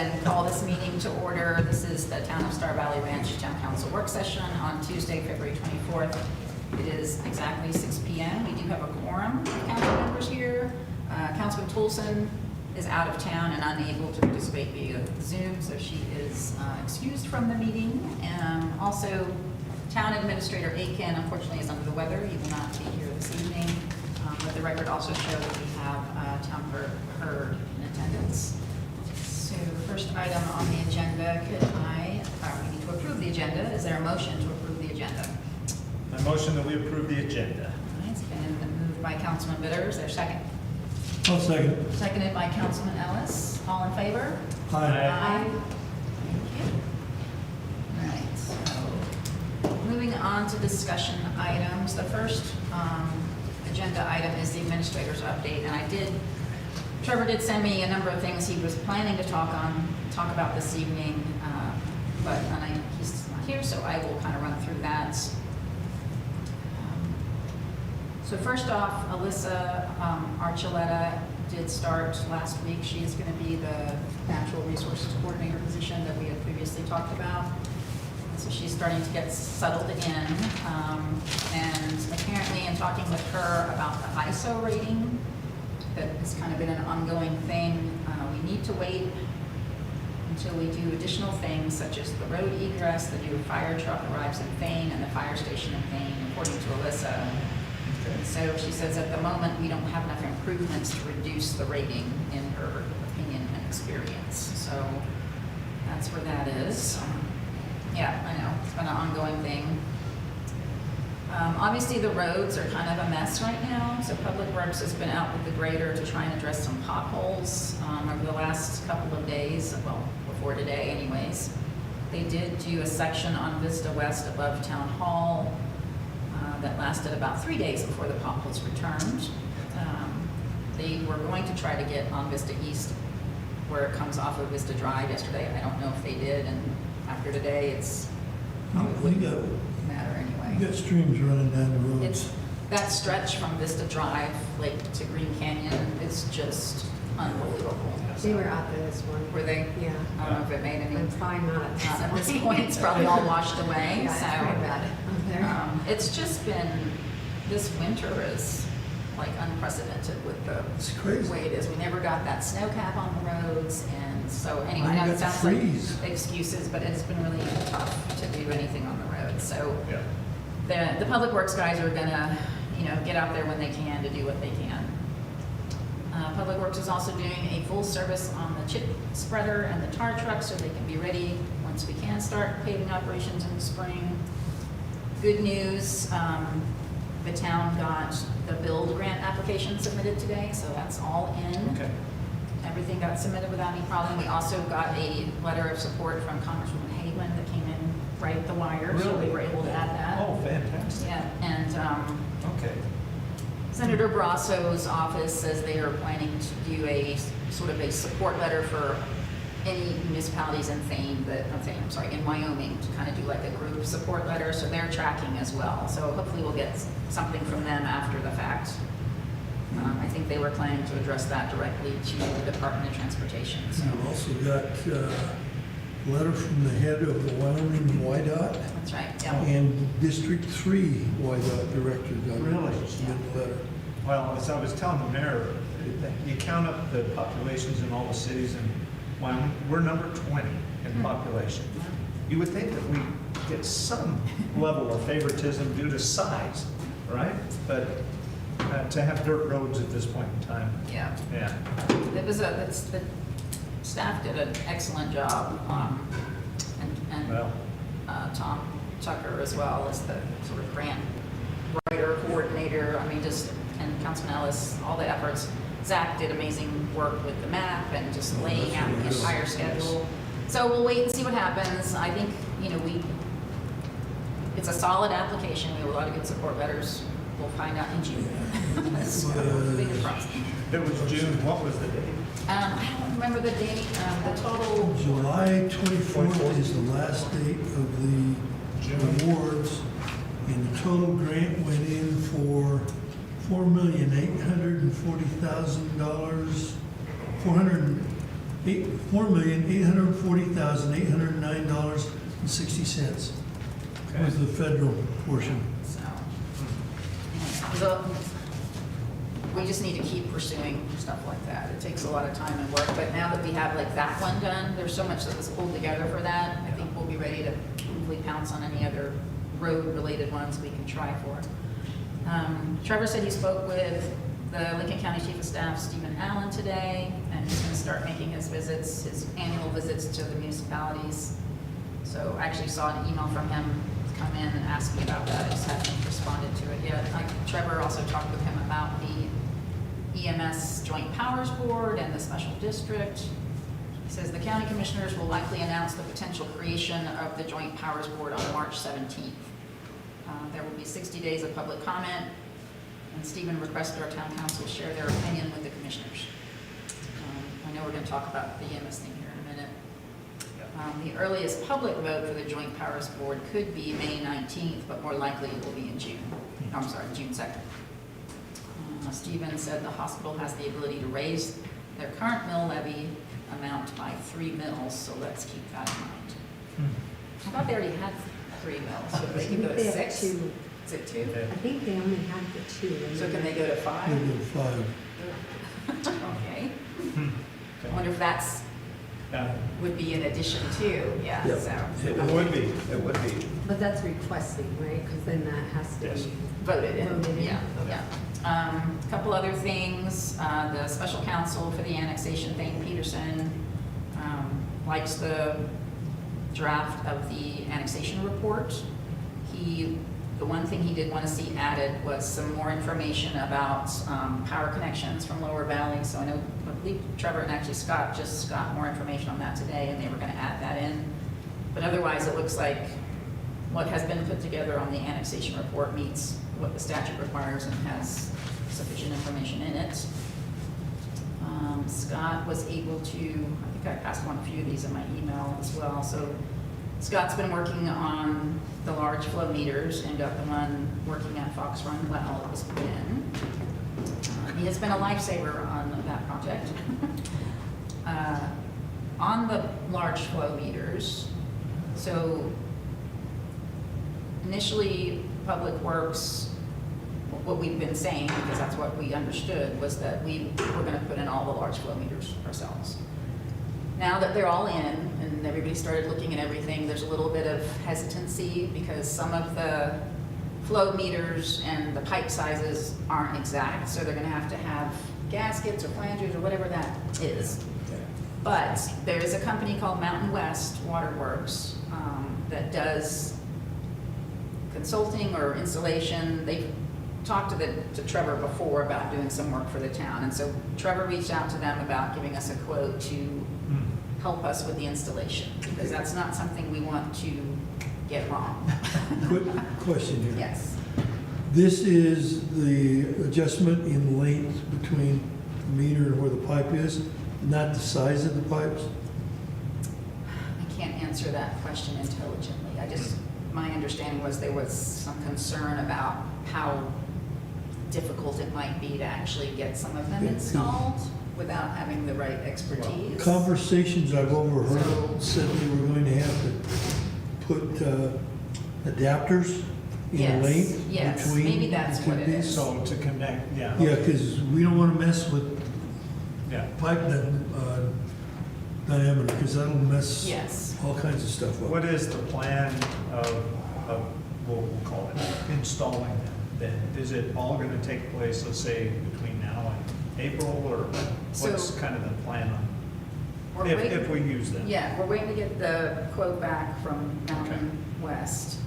and call this meeting to order. This is the Town of Star Valley Ranch Town Council work session on Tuesday, February 24th. It is exactly 6 p.m. We do have a quorum of council members here. Councilman Toolson is out of town and unable to participate via Zoom, so she is excused from the meeting. Also, Town Administrator Aiken, unfortunately, is under the weather. He will not be here this evening. But the record also shows that we have Town Clerk Hurd in attendance. So first item on the agenda, we need to approve the agenda. Is there a motion to approve the agenda? I motion that we approve the agenda. All right, it's been moved by Councilman Bitter. Is there a second? I'll second. Seconded by Councilman Ellis. All in favor? Aye. Thank you. All right, so moving on to discussion items. The first agenda item is the administrator's update, and Trevor did send me a number of things he was planning to talk about this evening, but he's not here, so I will kind of run through that. So first off, Alyssa Archuleta did start last week. She is going to be the natural resources coordinator position that we had previously talked about. So she's starting to get settled in, and apparently in talking with her about the ISO rating, that has kind of been an ongoing thing. We need to wait until we do additional things such as the road egress, the new fire truck arrives in Thane, and the fire station in Thane, according to Alyssa. Okay. So she says at the moment we don't have enough improvements to reduce the rating in her opinion and experience. So that's where that is. Yeah, I know, it's been an ongoing thing. Obviously the roads are kind of a mess right now, so Public Works has been out with the grader to try and address some potholes over the last couple of days, well, before today anyways. They did do a section on Vista West above Town Hall that lasted about 3 days before the potholes returned. They were going to try to get on Vista East where it comes off of Vista Drive yesterday. I don't know if they did, and after today it's probably wouldn't matter anyway. You got streams running down the road. It's that stretch from Vista Drive, Lake to Green Canyon, is just unbelievable. They were out there this morning. Were they? Yeah. I don't know if it made any. It's probably not At this point, it's probably all washed away. Yeah, it's pretty bad out there. It's just been, this winter is like unprecedented with It's the crazy. way it is. We never got that snow cap on the roads, and so anyway, I You know got it the sounds freeze. like excuses, but it's been really tough to do anything on the road. So Yeah. the Public Works guys are gonna, get out there when they can to do what they can. Public Works is also doing a full service on the chip spreader and the tar truck, so they can be ready once we can start paving operations in the spring. Good news, the town got the build grant application submitted today, so that's all in. Okay. Everything got submitted without any problem. We also got a letter of support from Congresswoman Hagman that came in right at the wire, so we Really? were able to add that. Oh, fantastic. Yeah, and Okay. Senator Brasso's office says they are planning to do a sort of a support letter for any municipalities in in Wyoming, to kind of do like a group support letter, so they're tracking as well. So hopefully we'll get something from them after the fact. I think they were planning to address that directly to the Department of Transportation. So You've also got a letter from the head of the Wyoming YDOT that's right. Yeah. and District 3 YDOT Director. Really? Submitted a letter. Well, as I was telling the mayor, you count up the populations in all the cities in Wyoming, we're number 20 in population. You would think that we get some level of favoritism due to size, right? But to have dirt roads at this point in time, Yeah. yeah. The staff did an excellent job, and Well, Tom Tucker as well as the sort of grant writer, coordinator, and Councilman Ellis, all the efforts. Zach did amazing work with the map and just laying out the entire schedule. So we'll wait and see what happens. I think, it's a solid application. We have a lot of good support letters. We'll find out in June. So, fingers crossed. it was June, what was the date? I don't remember the date, the total. July 24th is the last date of the awards, and the total grant went in for $4,840,000, $4,840,809.60 was the federal portion. So, so we just need to keep pursuing stuff like that. It takes a lot of time and work, but now that we have like that one done, there's so much that was pulled together for that. I think we'll be ready to hopefully pounce on any other road-related ones we can try for. Trevor said he spoke with the Lincoln County Chief of Staff, Stephen Allen, today, and he's going to start making his visits, his annual visits to the municipalities. So I actually saw an email from him come in and ask me about that. I just haven't responded to it yet. Trevor also talked with him about the EMS Joint Powers Board and the special district. He says the county commissioners will likely announce the potential creation of the Joint Powers Board on March 17th. There will be 60 days of public comment, and Stephen requested our town council share their opinion with the commissioners. I know we're going to talk about the EMS thing here in a minute. The earliest public vote for the Joint Powers Board could be May 19th, but more likely it will be in June. I'm sorry, June 2nd. Stephen said the hospital has the ability to raise their current mill levy amount by 3 mills, so let's keep that in mind. I thought they already had 3 mills, so they can go to They have 6? 2. Is it 2? I think they only had the 2. So can they go to 5? They go 5. Okay. I wonder if that's, Yeah, would be in addition to, yeah, Yep. so. it would be, it would be. But that's requesting, right? Because then that has to Yes. be. Voted in, Voted in. yeah, yeah. A couple other things, the special counsel for the annexation, Thane Peterson, likes the draft of the annexation report. The one thing he did want to see added was some more information about power connections from Lower Valley. So I believe Trevor and actually Scott just got more information on that today, and they were going to add that in. But otherwise, it looks like what has been put together on the annexation report meets what the statute requires and has sufficient information in it. Scott was able to, I think I passed on a few of these in my email as well. So Scott's been working on the large flow meters and got the one working at Fox Run Well. It was put in. He has been a lifesaver on that project. On the large flow meters, so initially, Public Works, what we've been saying, because that's what we understood, was that we were going to put in all the large flow meters ourselves. Now that they're all in and everybody started looking at everything, there's a little bit of hesitancy because some of the flow meters and the pipe sizes aren't exact, so they're going to have gaskets or flangers or whatever that is. But there is a company called Mountain West Waterworks that does consulting or installation. They've talked to Trevor before about doing some work for the town, and so Trevor reached out to them about giving us a quote to help us with the installation, because that's not something we want to get wrong. Quick question here. Yes. This is the adjustment in length between the meter and where the pipe is, not the size of the pipes? I can't answer that question intelligently. My understanding was there was some concern about how difficult it might be to actually get some of them installed without having the right expertise. Conversations I've overheard said they were going to have to put adapters in Yes, length yes, between maybe that's the two what it pieces. is. So to connect, yeah. Yeah, because we don't want to mess with Yeah. pipe diameter, because that'll mess Yes. all kinds of stuff up. What is the plan of what we'll call it, installing them then? Is it all going to take place, let's say, between now and April, or what's So- kind of the plan on, We're if waiting- we use them? Yeah, we're waiting to get the quote back from Mountain West,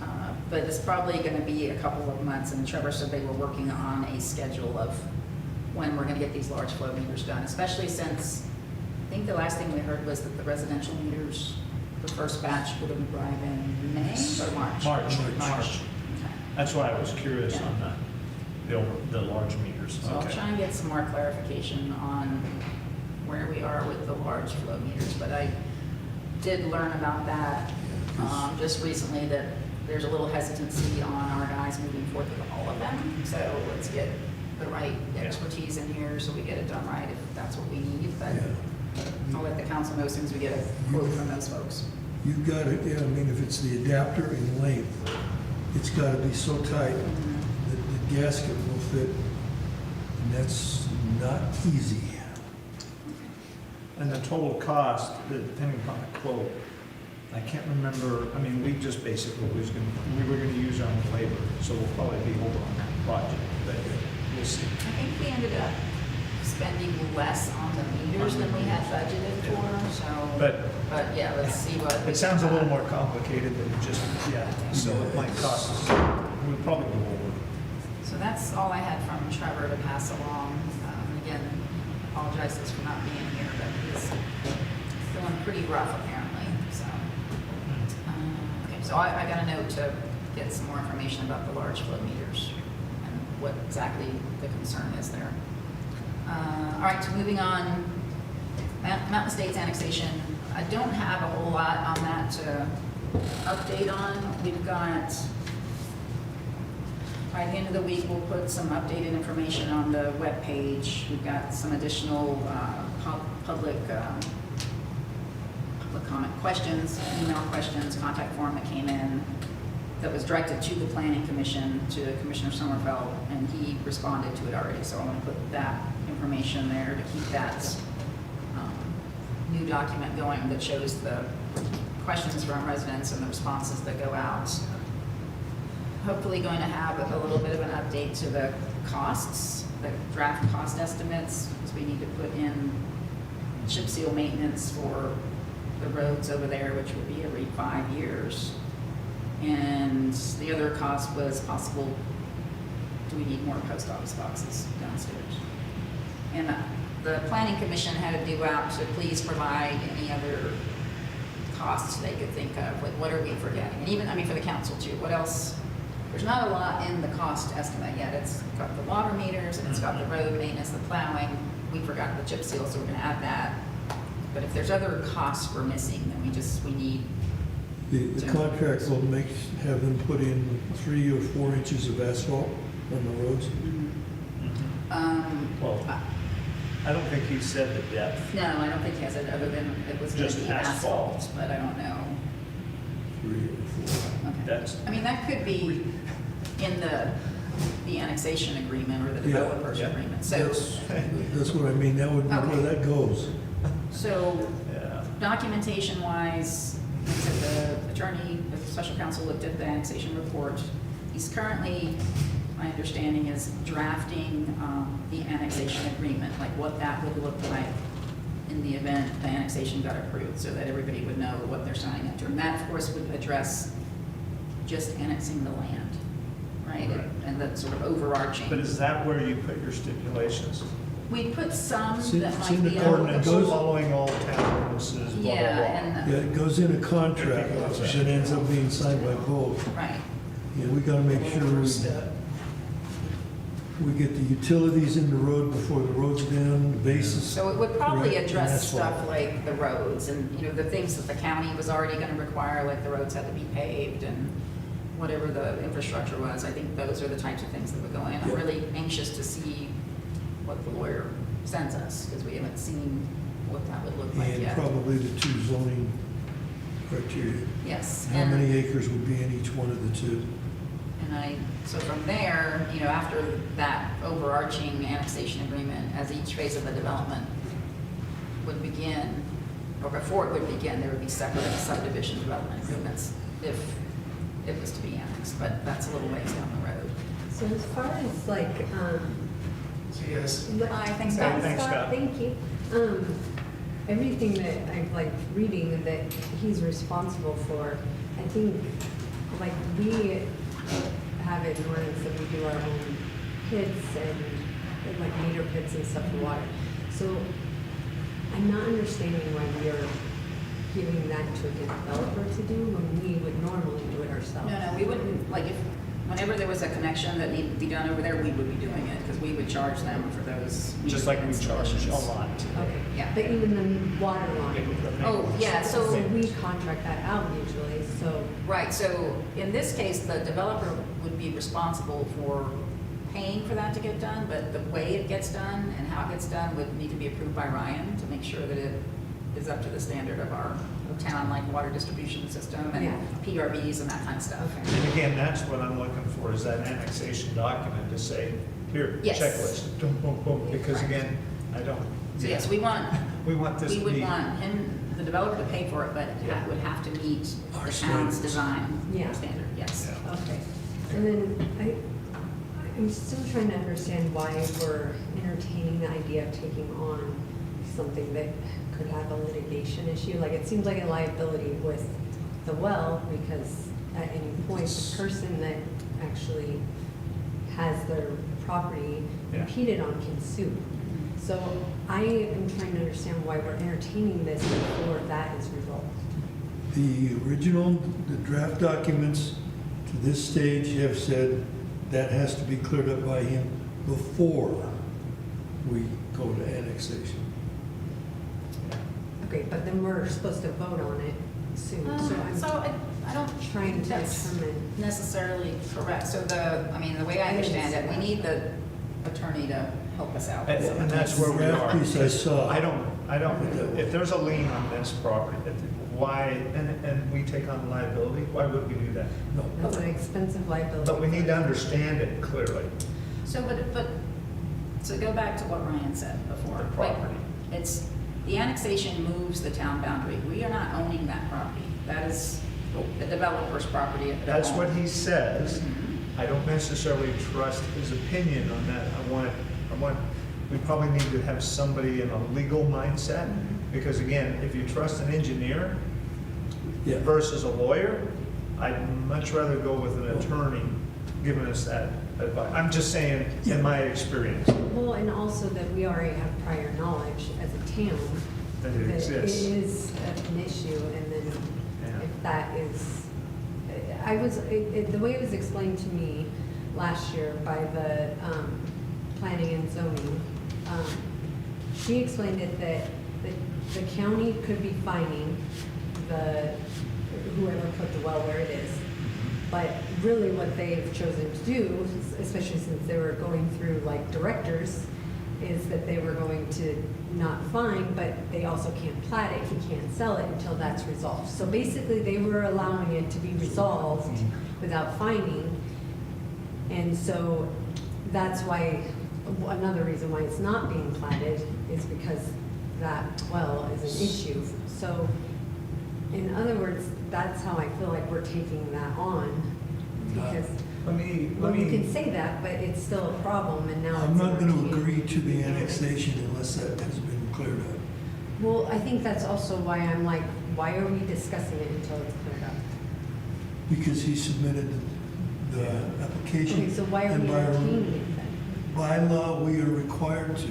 but it's probably going to be a couple of months, and Trevor said they were working on a schedule of when we're going to get these large flow meters done, especially since, I think the last thing we heard was that the residential meters, the first batch would arrive in May or March? March. Okay. That's why I was curious Yeah. on the large meters. So I'll Okay. try and get some more clarification on where we are with the large flow meters, but I did learn about that just recently, that there's a little hesitancy on our guys moving forward with all of them. So let's get the right Yeah. expertise in here so we get it done right if that's what we need. But Yeah. I'll let the council know as soon as we get a quote from those folks. You've got it, yeah, I mean, if it's the adapter in length, it's gotta be so tight that the gasket will fit, and that's not easy. And the total cost, depending upon the quote, I can't remember, I mean, we just basically we were gonna use our own labor, so we'll probably be over on that project, but we'll see. I think we ended up spending less on the meters than we had budgeted for, so. But yeah, let's see what. It sounds a little more complicated than just, yeah, so it might cost us, we'll probably go over. So that's all I had from Trevor to pass along. Again, apologizes for not being here, but he's feeling pretty rough apparently, so. Okay, so I got a note to get some more information about the large flow meters and what exactly the concern is there. All right, so moving on, Mountain Estates annexation. I don't have a whole lot on that to update on. We've got, by the end of the week, we'll put some updated information on the webpage. We've got some additional public comment questions, email questions, contact form that came in that was directed to the Planning Commission, to Commissioner Sommerfeld, and he responded to it already. So I'm going to put that information there to keep that new document going that shows the questions from residents and the responses that go out. Hopefully going to have a little bit of an update to the costs, the draft cost estimates, because we need to put in chip seal maintenance for the roads over there, which will be every 5 years. And the other cost was possible, do we need more post office boxes downstairs? And the Planning Commission had a due out to please provide any other costs they could think of, like what are we forgetting? And even, I mean, for the council too, what else? There's not a lot in the cost estimate yet. It's got the water meters and it's got the road maintenance, the plowing. We forgot the chip seal, so we're gonna add that. But if there's other costs we're missing, then we need. The contract will have them put in 3 or 4 inches of asphalt on the roads. Well, I don't think he said the depth. No, I don't think he has it, other than it was going to Just be asphalt. asphalt, but I don't know. 3 or 4. Okay. That's, I mean, that could be in the annexation agreement or the Yeah. developers Yeah. agreement. So, That's what I mean, that would be Okay. where that goes. so yeah. documentation wise, the attorney, the special counsel looked at the annexation report. He's currently, my understanding is drafting the annexation agreement, like what that would look like in the event the annexation got approved, so that everybody would know what they're signing up to. And that, of course, would address just annexing the land, right? Right. And that sort of overarching. But is that where you put your stipulations? We put some It's in- that it's might in the be. ordinance. Ordinance following all town ordinances, blah, blah, blah. Yeah, Yeah, it goes in a contract, that ends up being signed by both. and, right. Yeah, we gotta make sure we get the utilities in the road before the road's down, the bases. So it would probably correct, and address asphalt. stuff like the roads and, you know, the things that the county was already gonna require, like the roads had to be paved and whatever the infrastructure was. I think those are the types of things that would go in. I'm Yeah. really anxious to see what the lawyer sends us, because we haven't seen what that would look like And yet. probably the 2 zoning criteria. Yes. How and- many acres would be in each one of the 2? So from there, you know, after that overarching annexation agreement, as each phase of the development would begin, or before it would begin, there would be separate subdivision development agreements if it was to be annexed, but that's a little ways down the road. So as far as like, Yes. Hi, thanks, Scott. Scott. Thanks, Scott. Thank you. Everything that I'm like reading that he's responsible for, I think, like we have it in ordinance that we do our own pits and like meter pits and stuff for water. So I'm not understanding why we are giving that to a developer to do when we would normally do it ourselves. No, we wouldn't, like, whenever there was a connection that needed to be done over there, we would be doing it, because we would charge them for those. Just like we charge a installations. lot. Okay, Yeah. but even the water line. Oh, yeah, So so, we contract that out usually, so, right, so in this case, the developer would be responsible for paying for that to get done, but the way it gets done and how it gets done would need to be approved by Ryan to make sure that it is up to the standard of our town, like water distribution system and Yeah. PRBs and that kind of stuff. Okay. And again, that's what I'm looking for, is that annexation document to say, here, Yes. checklist, boom, boom, boom, because Right. again, I don't. So yes, we want, We want this we to would be. want him, the developer to pay for it, but Yeah. it would have to meet Our the town's standards. design Yeah. standard, yes. Yeah. Okay. And then I'm still trying to understand why we're entertaining the idea of taking on something that could have a litigation issue. Like, it seems like a liability with the well, because at any point, the person that actually has their property Yeah. impeded on can sue. So I am trying to understand why we're entertaining this before that is resolved. The original, the draft documents to this stage have said that has to be cleared up by him before we go to annexation. Okay, but then we're supposed to vote on it soon, so I'm So I don't trying think to that's determine. necessarily correct. So the way I understand it, we need the attorney to help us out. And that's where we Draft are. piece I saw. I don't, if there's a lien on this property, why, and we take on liability, why would we do that? No. That's an expensive liability. But we need to understand it clearly. So, so go back to what Ryan said before. The property. It's, the annexation moves the town boundary. We are not owning that property. That is the developer's property. at their That's home. what he says. Mhm. I don't necessarily trust his opinion on that. We probably need to have somebody in a legal mindset, because again, if you trust an engineer Yeah. versus a lawyer, I'd much rather go with an attorney giving us that advice. I'm just saying, in my experience, Well, and also that we already have prior knowledge as a town. that it exists. It is an issue, and then Yeah. if that is, the way it was explained to me last year by the planning and zoning, she explained it that the county could be fining whoever put the well where it is. But really what they've chosen to do, especially since they were going through like directors, is that they were going to not fine, but they also can't plat it, he can't sell it until that's resolved. So basically, they were allowing it to be resolved without fining. And so that's why, another reason why it's not being platted is because that well is an issue. So in other words, that's how I feel like we're taking that on, because, well, you can say that, but it's still a problem, and now I'm it's not gonna entertaining. agree to the annexation unless that has been cleared up. Well, I think that's also why I'm like, why are we discussing it until it's cleared up? Because he submitted the application. Okay, so why are and we by- entertaining it then? By law, we are required to,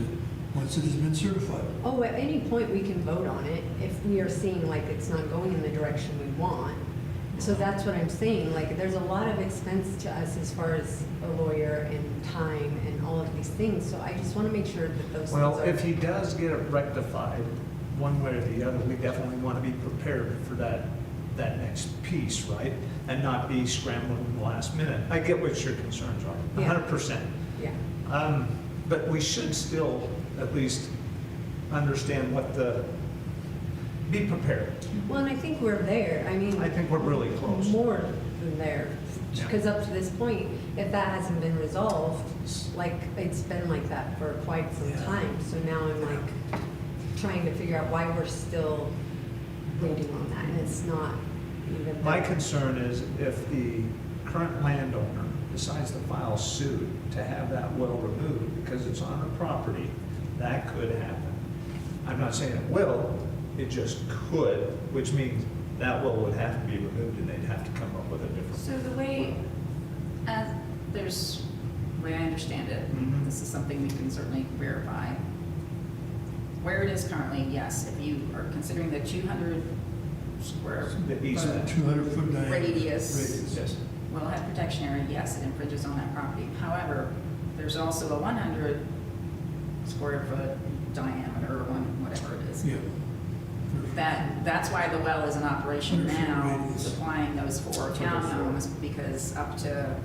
once it has been certified. Oh, at any point, we can vote on it if we are seeing like it's not going in the direction we want. So that's what I'm saying, like, there's a lot of expense to us as far as a lawyer and time and all of these things, so I just want to make sure that those things are. Well, if he does get it rectified, one way or the other, we definitely want to be prepared for that next piece, right? And not be scrambling in the last minute. I get what your concerns are, Yeah. 100%. Yeah, But we should still at least understand be prepared. well, and I think we're there, I mean. I think we're really close. More than there, Yeah. because up to this point, if that hasn't been resolved, like, it's been like that for quite some Yeah. time. So now I'm like, trying to figure out why we're still waiting on that, and it's not even. My there. concern is if the current landowner decides to file suit to have that well removed because it's on the property, that could happen. I'm not saying it will, it just could, which means that well would have to be removed and they'd have to come up with a different. So the way, the way I understand it, Mhm. this is something we can certainly verify. Where it is currently, yes, if you are considering the 200 square The easement. 200-foot diameter. Radius. Yes. wellhead protection area, yes, it infringes on that property. However, there's also a 100 square foot diameter, or whatever it is. Yeah. That's why the well is in operation 100 foot now, radius. supplying those 4 townhomes, because up to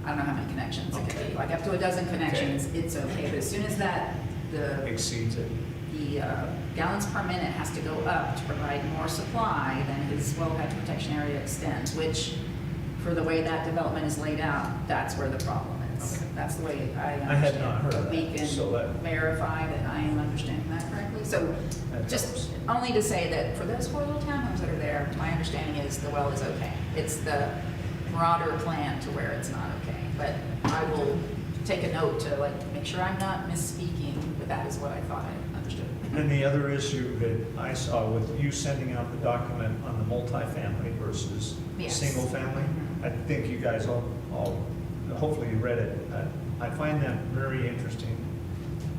I don't know how many connections it could be, like up to a dozen connections, it's okay, but as soon as the Exceeds it. gallons per minute has to go up to provide more supply, then his wellhead protection area extends, which, for the way that development is laid out, that's where the problem is. Okay. That's the way I understand. I had not heard of But we that, so can that- verify that I am understanding that correctly. So That just helps. only to say that for those 4 little townhomes that are there, my understanding is the well is okay. It's the broader plan to where it's not okay. But I will take a note to make sure I'm not misspeaking, but that is what I thought I understood. And the other issue that I saw with you sending out the document on the multifamily versus Yes. single family, Mhm. I think you guys all, hopefully you read it. I find that very interesting.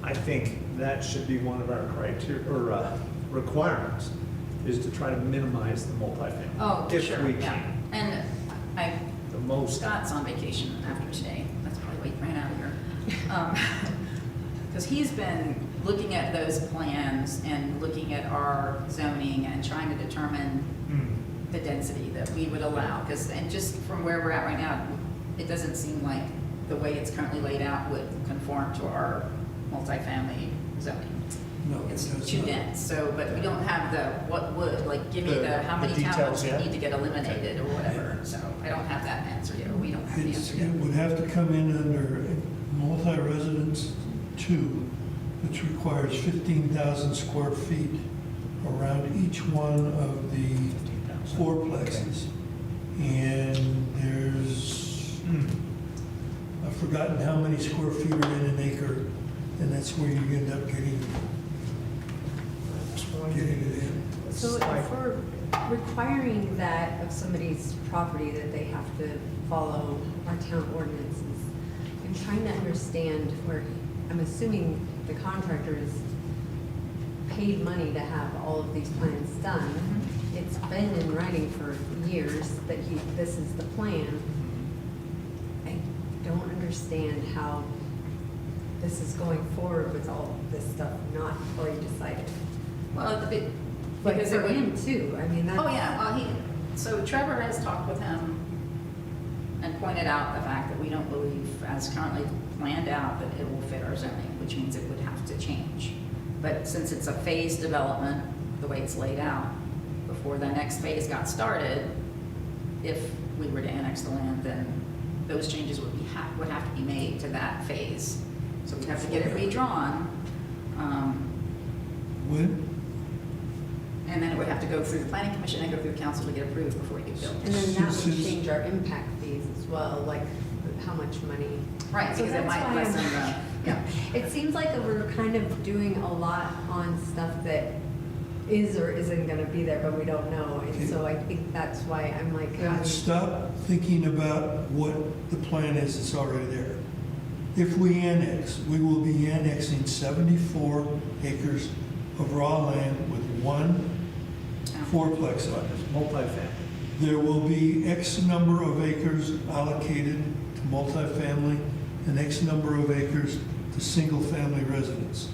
I think that should be one of our criteria, or requirements, is to try to minimize the multifamily. Oh, if sure, we yeah. can. And The most. Scott's on vacation after today. That's probably why he ran out of here. Because he's been looking at those plans and looking at our zoning and trying to determine Hmm. the density that we would allow. And just from where we're at right now, it doesn't seem like the way it's currently laid out would conform to our multifamily zoning. No, it It's does too not. dense, so, but we don't have what would, give me how The many details townhomes yet? need to get eliminated or whatever. So I don't have that answer yet, or we don't have the answer yet. It would have to come in under multi-residence 2, which requires 15,000 square feet around each one of the 15,000. fourplexes. And there's, Hmm. I've forgotten how many square feet are in an acre, and that's where you end up getting it in. So if we're requiring that of somebody's property that they have to follow our town ordinances, I'm trying to understand where, I'm assuming the contractor is paid money to have all of these plans done. It's been in writing for years that this is the plan. I don't understand how this is going forward with all this stuff not already decided. Well, the big, But because for it would. him too, I mean, that's. Oh, yeah, well, so Trevor has talked with him and pointed out the fact that we don't believe, as currently planned out, that it will fit our zoning, which means it would have to change. But since it's a phased development, the way it's laid out, before the next phase got started, if we were to annex the land, then those changes would have to be made to that phase. So we'd have to get it redrawn. When? And then it would have to go through the planning commission and go through the council to get approved before it could build. And then that would Since- change our impact fees as well, like how much money. Right, So because it that's might why lessen I'm- the, yeah. It seems like we're kind of doing a lot on stuff that is or isn't gonna be there, but we don't know. And so I think that's why I'm like, how do you- Stop thinking about what the plan is that's already there. If we annex, we will be annexing 74 acres of raw land with one fourplex on it. It's multifamily. There will be X number of acres allocated to multifamily and X number of acres to single-family residence.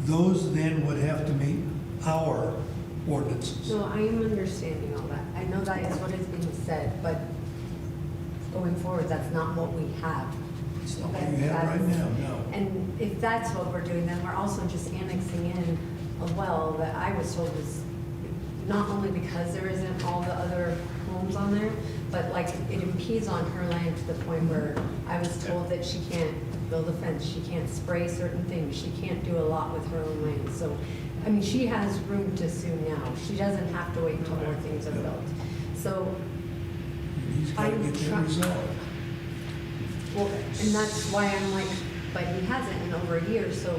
Those then would have to meet our ordinances. No, I am understanding all that. I know that is what is being said, but going forward, that's not what we have. It's not what you have right now, no. And if that's what we're doing, then we're also just annexing in a well that I was told was not only because there isn't all the other homes on there, but like it impedes on her land to the point where I was told that she can't build a fence, she can't spray certain things, she can't do a lot with her own land. So, I mean, she has room to sue now. She doesn't have to wait until more things are built. So, He's got to I'm get that try- resolved. well, and that's why I'm like, but he hasn't in over a year, so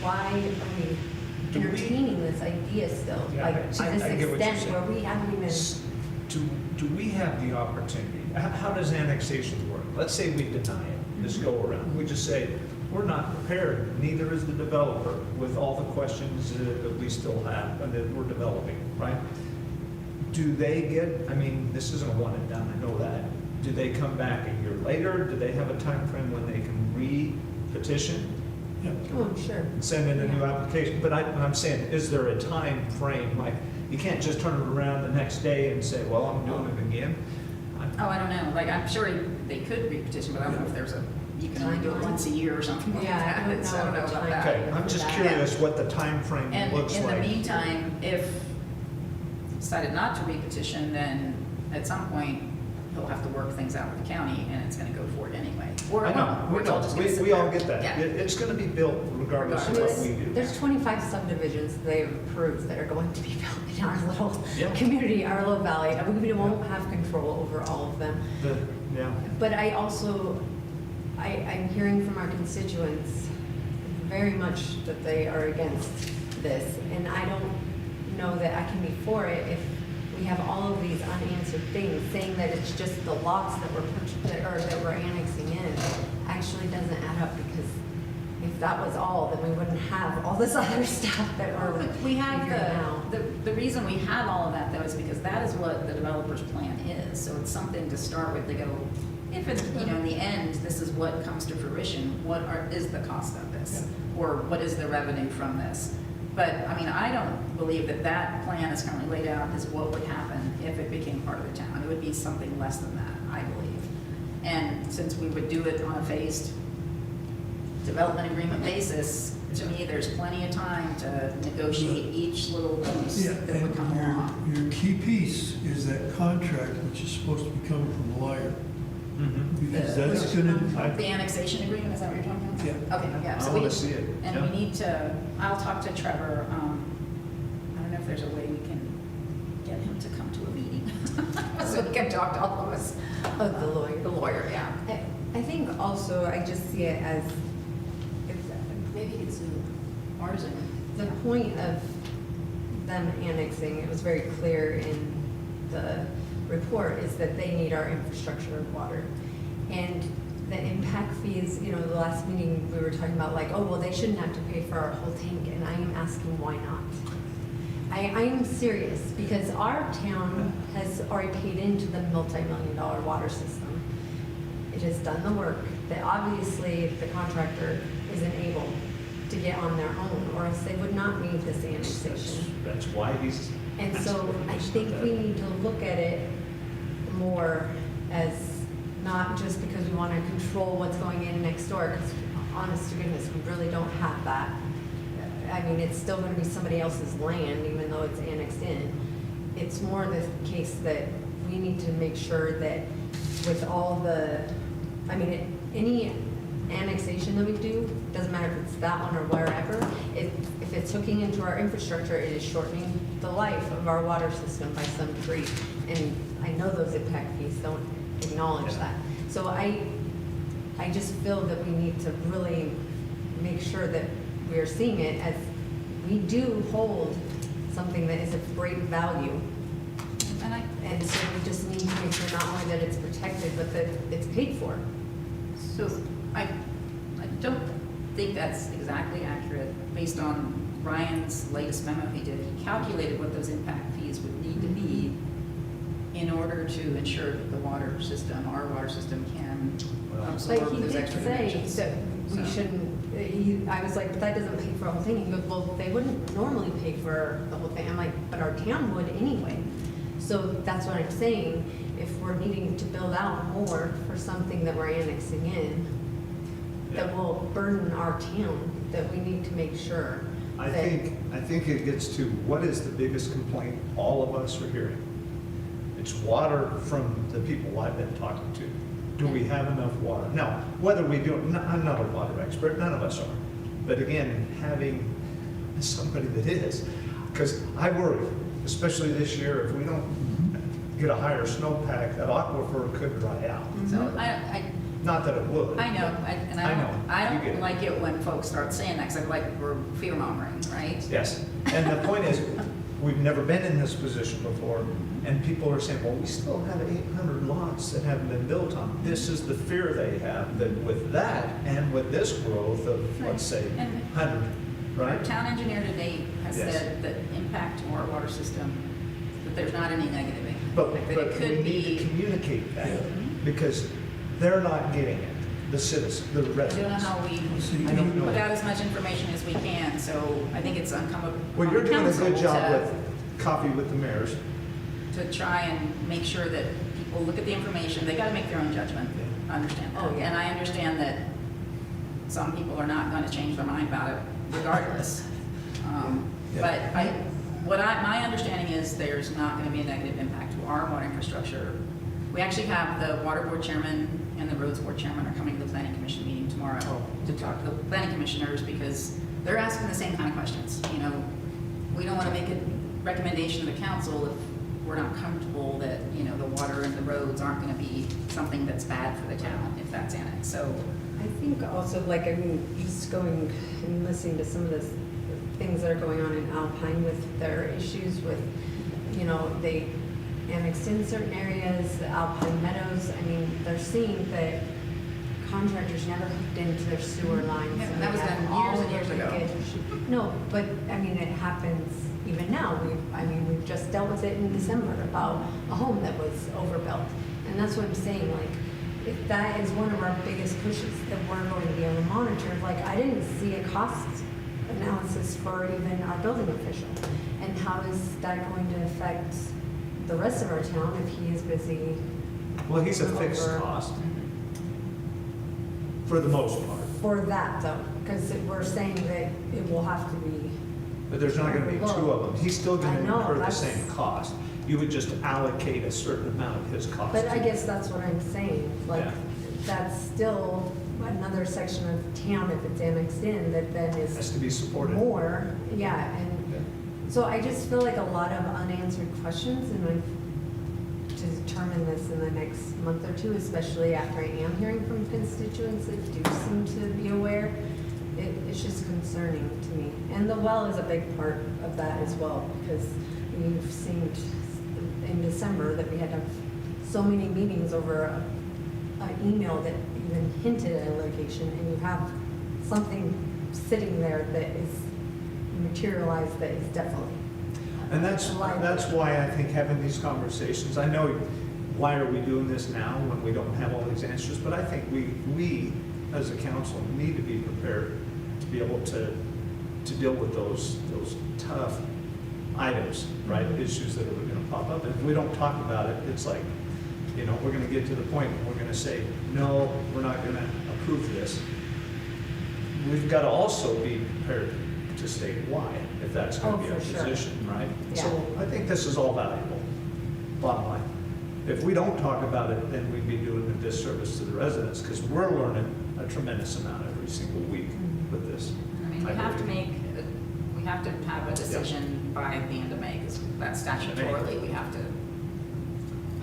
why are we Do we- entertaining this idea still? Yeah, Like to I this get what you're extent saying. where we haven't even, Do we have the opportunity, how does annexation work? Let's say we deny it, this go around. We just say, we're not prepared, neither is the developer, with all the questions that we still have and that we're developing, right? Do they get, I mean, this isn't a one and done, I know that. Do they come back a year later? Do they have a time frame when they can re-petition? Yeah. oh, I'm sure. And send in a new application? But I'm saying, is there a time frame? Like, you can't just turn it around the next day and say, well, I'm doing it again. Oh, I don't know, like, I'm sure they could re-petition, but I don't know if there's you can only do it once a year or something like Yeah, that. I don't So I don't know know about the that. Okay, I'm just curious what the time frame And looks in the like. meantime, if decided not to re-petition, then at some point, he'll have to work things out with the county, and it's gonna go forward anyway. Or I it won't, know, or we it's all know, just gonna sit we all there. get that. Yeah. It's gonna be built regardless of what we do. There's 25 subdivisions they've approved that are going to be built in our little Yeah. community, our little valley. We won't have control over all of them. Yeah. But I also, I'm hearing from our constituents very much that they are against this. And I don't know that I can be for it if we have all of these unanswered things, saying that it's just the lots that we're or that we're annexing in actually doesn't add up, because if that was all, then we wouldn't have all this other stuff that we're But we have figuring out. the reason we have all of that though is because that is what the developer's plan is. So it's something to start with to go, if it's, you know, in the end, this is what comes to fruition, is the cost of this? Or what is the revenue from this? But, I mean, I don't believe that that plan is currently laid out is what would happen if it became part of the town. It would be something less than that, I believe. And since we would do it on a phased development agreement basis, to me, there's plenty of time to negotiate each little piece Yeah, that would come and along. your key piece is that contract, which is supposed to be coming from the lawyer. Mhm. Because that's gonna, The annexation agreement, is that what you're talking about? Yeah. Okay, yeah. I So wanna we- see it, And yeah. we need to, I'll talk to Trevor. I don't know if there's a way we can get him to come to a meeting. So he can talk to all of us. Oh, the lawyer. The lawyer, yeah. I think also, I just see it as, Maybe it's ours and. the point of them annexing, it was very clear in the report, is that they need our infrastructure of water. And the impact fees, you know, the last meeting, we were talking about like, oh, well, they shouldn't have to pay for our whole tank, and I am asking why not? I am serious, because our town has already paid into the multi-million-dollar water system. It has done the work that obviously the contractor isn't able to get on their own, or else they would not need this annexation. That's why he's. And so I think we need to look at it more as not just because we want to control what's going in next door, because honest to goodness, we really don't have that. I mean, it's still going to be somebody else's land, even though it's annexed in. It's more the case that we need to make sure that with all the, I mean, any annexation that we do, doesn't matter if it's that one or wherever, if it's hooking into our infrastructure, it is shortening the life of our water system by some degree. And I know those impact fees don't acknowledge Yeah. that. So I just feel that we need to really make sure that we are seeing it as we do hold something that is of great value. And so we just need to make sure not only that it's protected, but that it's paid for. So I don't think that's exactly accurate based on Ryan's latest memo he did. He calculated what those impact fees would need to be in order to ensure that the water system, our water system can But absorb he those did extra say dimensions. that we So- shouldn't, I was like, but that doesn't pay for the whole thing. He goes, well, they wouldn't normally pay for the whole thing. I'm like, but our town would anyway. So that's what I'm saying. If we're needing to build out more for something that we're annexing in, that will burden our town, that we need to make sure I that. think it gets to, what is the biggest complaint all of us are hearing? It's water from the people I've been talking to. Do we have enough water? Now, whether we do, I'm not a water expert, none of us are. But again, having somebody that is, because I worry, especially this year, if we don't get a higher snowpack, that aquifer could dry out. So I Not that it would. know, and I I know. don't, I You get don't it. like it when folks start saying that, because I like we're fear mongering, right? Yes, and the point is, we've never been in this position before, and people are saying, well, we still have 800 lots that haven't been built on. This is the fear they have, that with that and with this growth of, let's say, And 100, Our right? town engineer to date has Yes. said that impact to our water system, that there's not any negative impact. But Like, that we it could need to be, communicate that, Yeah. because they're not getting it, the citizens, the I don't know residents. how we See, I don't know. put out as much information as we can, so I think it's incumbent Well, you're on the doing a council good job to- with Coffee with the Mayors, to try and make sure that people look at the information. They gotta make their own judgment. I understand that. Oh, yeah. And I understand that some people are not gonna change their mind about it regardless. But my understanding is there's not gonna be a negative impact to our water infrastructure. We actually have the water board chairman and the roads board chairman are coming to the planning commission meeting tomorrow to talk to the planning commissioners because they're asking the same kind of questions. You know, we don't wanna make a recommendation to the council if we're not comfortable that, you know, the water and the roads aren't gonna be something that's bad for the town if that's annexed. So, I think also, like, I mean, just going and listening to some of the things that are going on in Alpine with their issues with, you know, they annexed in certain areas, the Alpine Meadows, I mean, they're seeing that contractors never hooked into their sewer lines. Yeah, and that they was have done all years and of years the ago. leakage. No, but, I mean, it happens even now. We've just dealt with it in December about a home that was overbuilt. And that's what I'm saying, like, if that is one of our biggest pushes that we're going to be able to monitor, like, I didn't see a cost analysis for even our building official. And how is that going to affect the rest of our town if he is busy? Well, he's a fixed over- cost, for the most part. For that though, because we're saying that it will have to be, But there's not gonna be two of them. He's still I gonna know, incur the that's- same cost. You would just allocate a certain amount of his cost. but I to- guess that's what I'm saying, like, Yeah. that's still another section of town if it's annexed in, that then Has is to be supported. more, yeah, and Yeah. so I just feel like a lot of unanswered questions, and I've to determine this in the next month or two, especially after I am hearing from constituents that do seem to be aware. It's just concerning to me. And the well is a big part of that as well, because we've seen in December that we had to have so many meetings over an email that even hinted at a litigation, and you have something sitting there that is materialized that is definitely. And that's why I think having these conversations, I know, why are we doing this now when we don't have all these answers? But I think we as a council, need to be prepared to be able to deal with those tough items, right? Issues that are gonna pop up. And if we don't talk about it, it's like, you know, we're gonna get to the point where we're gonna say, no, we're not gonna approve this. We've got to also be prepared to state why, if that's going Oh, to be our for sure. position, right? Yeah. So I think this is all valuable, bottom line. If we don't talk about it, then we'd be doing a disservice to the residents, because we're learning a tremendous amount every single week with this. I mean, we have to have a decision by the end of May, because that's statutorily, we have to,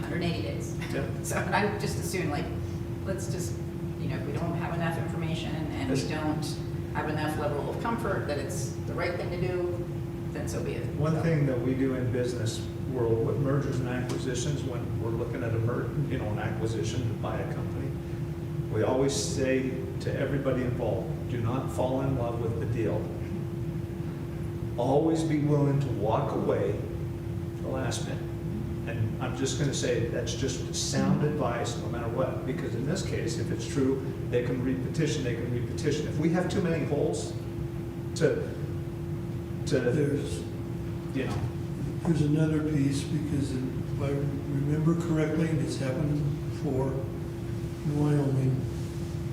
180 days. Yeah. So I would just assume, like, let's just, you know, if we don't have enough information and we don't have enough level of comfort that it's the right thing to do, then so be it. One thing that we do in business world with mergers and acquisitions, when we're looking at an acquisition to buy a company, we always say to everybody involved, do not fall in love with the deal. Always be willing to walk away at the last minute. And I'm just gonna say, that's just sound advice, no matter what, because in this case, if it's true, they can repetition. If we have too many holes to, There's, you know, there's another piece, because if I remember correctly, and it's happened before in Wyoming,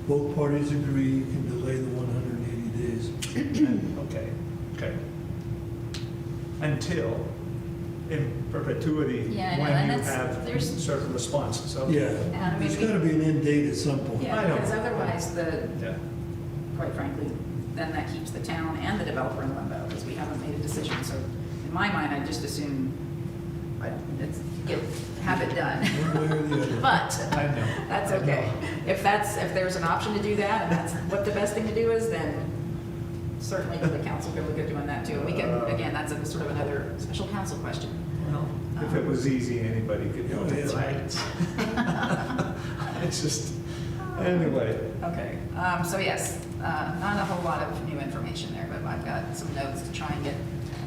both parties agree you can delay the 180 days. okay. Until in perpetuity, Yeah, I know, when and you that's- have there's- certain responses, okay? Yeah, And I mean, there's gotta be an end date at some point. Yeah, I know. because otherwise Yeah. quite frankly, then that keeps the town and the developer in limbo, because we haven't made a decision. So in my mind, I just assume have it done. One way or the other. But I know. that's I okay. know. If there's an option to do that, and that's what the best thing to do is, then certainly the council could look at doing that too. And we can, again, that's a sort of another special council question. Well, if it was easy, anybody could do it. Yeah. Right. It's just, anyway. Okay, so yes, not a whole lot of new information there, but I've got some notes to try and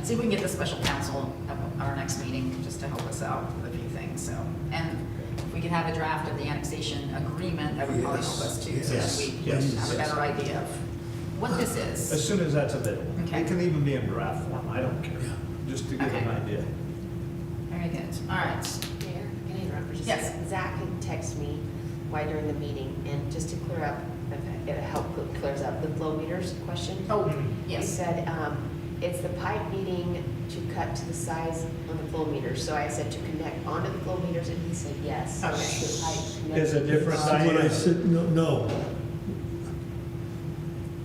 see if we can get the special counsel at our next meeting, just to help us out with a few things, so. And if we can have a draft of the annexation agreement, that would probably help us too, so that Yes, we yes, have a yes. better idea of what this As is. soon as that's available. Okay. It can even be in draft form, I don't care, just to get an Okay. idea. Very good. All right. Mayor, can I interrupt for just a Yes. second? Zach had texted me why during the meeting, and just to clear up, if it help clears up the flow meters question. Oh, He yes. said, it's the pipe needing to cut to the size on the flow meters. So I said to connect onto the flow meters, and he said yes. So Okay. it's the pipe Is it different That's what I diameter? said, no.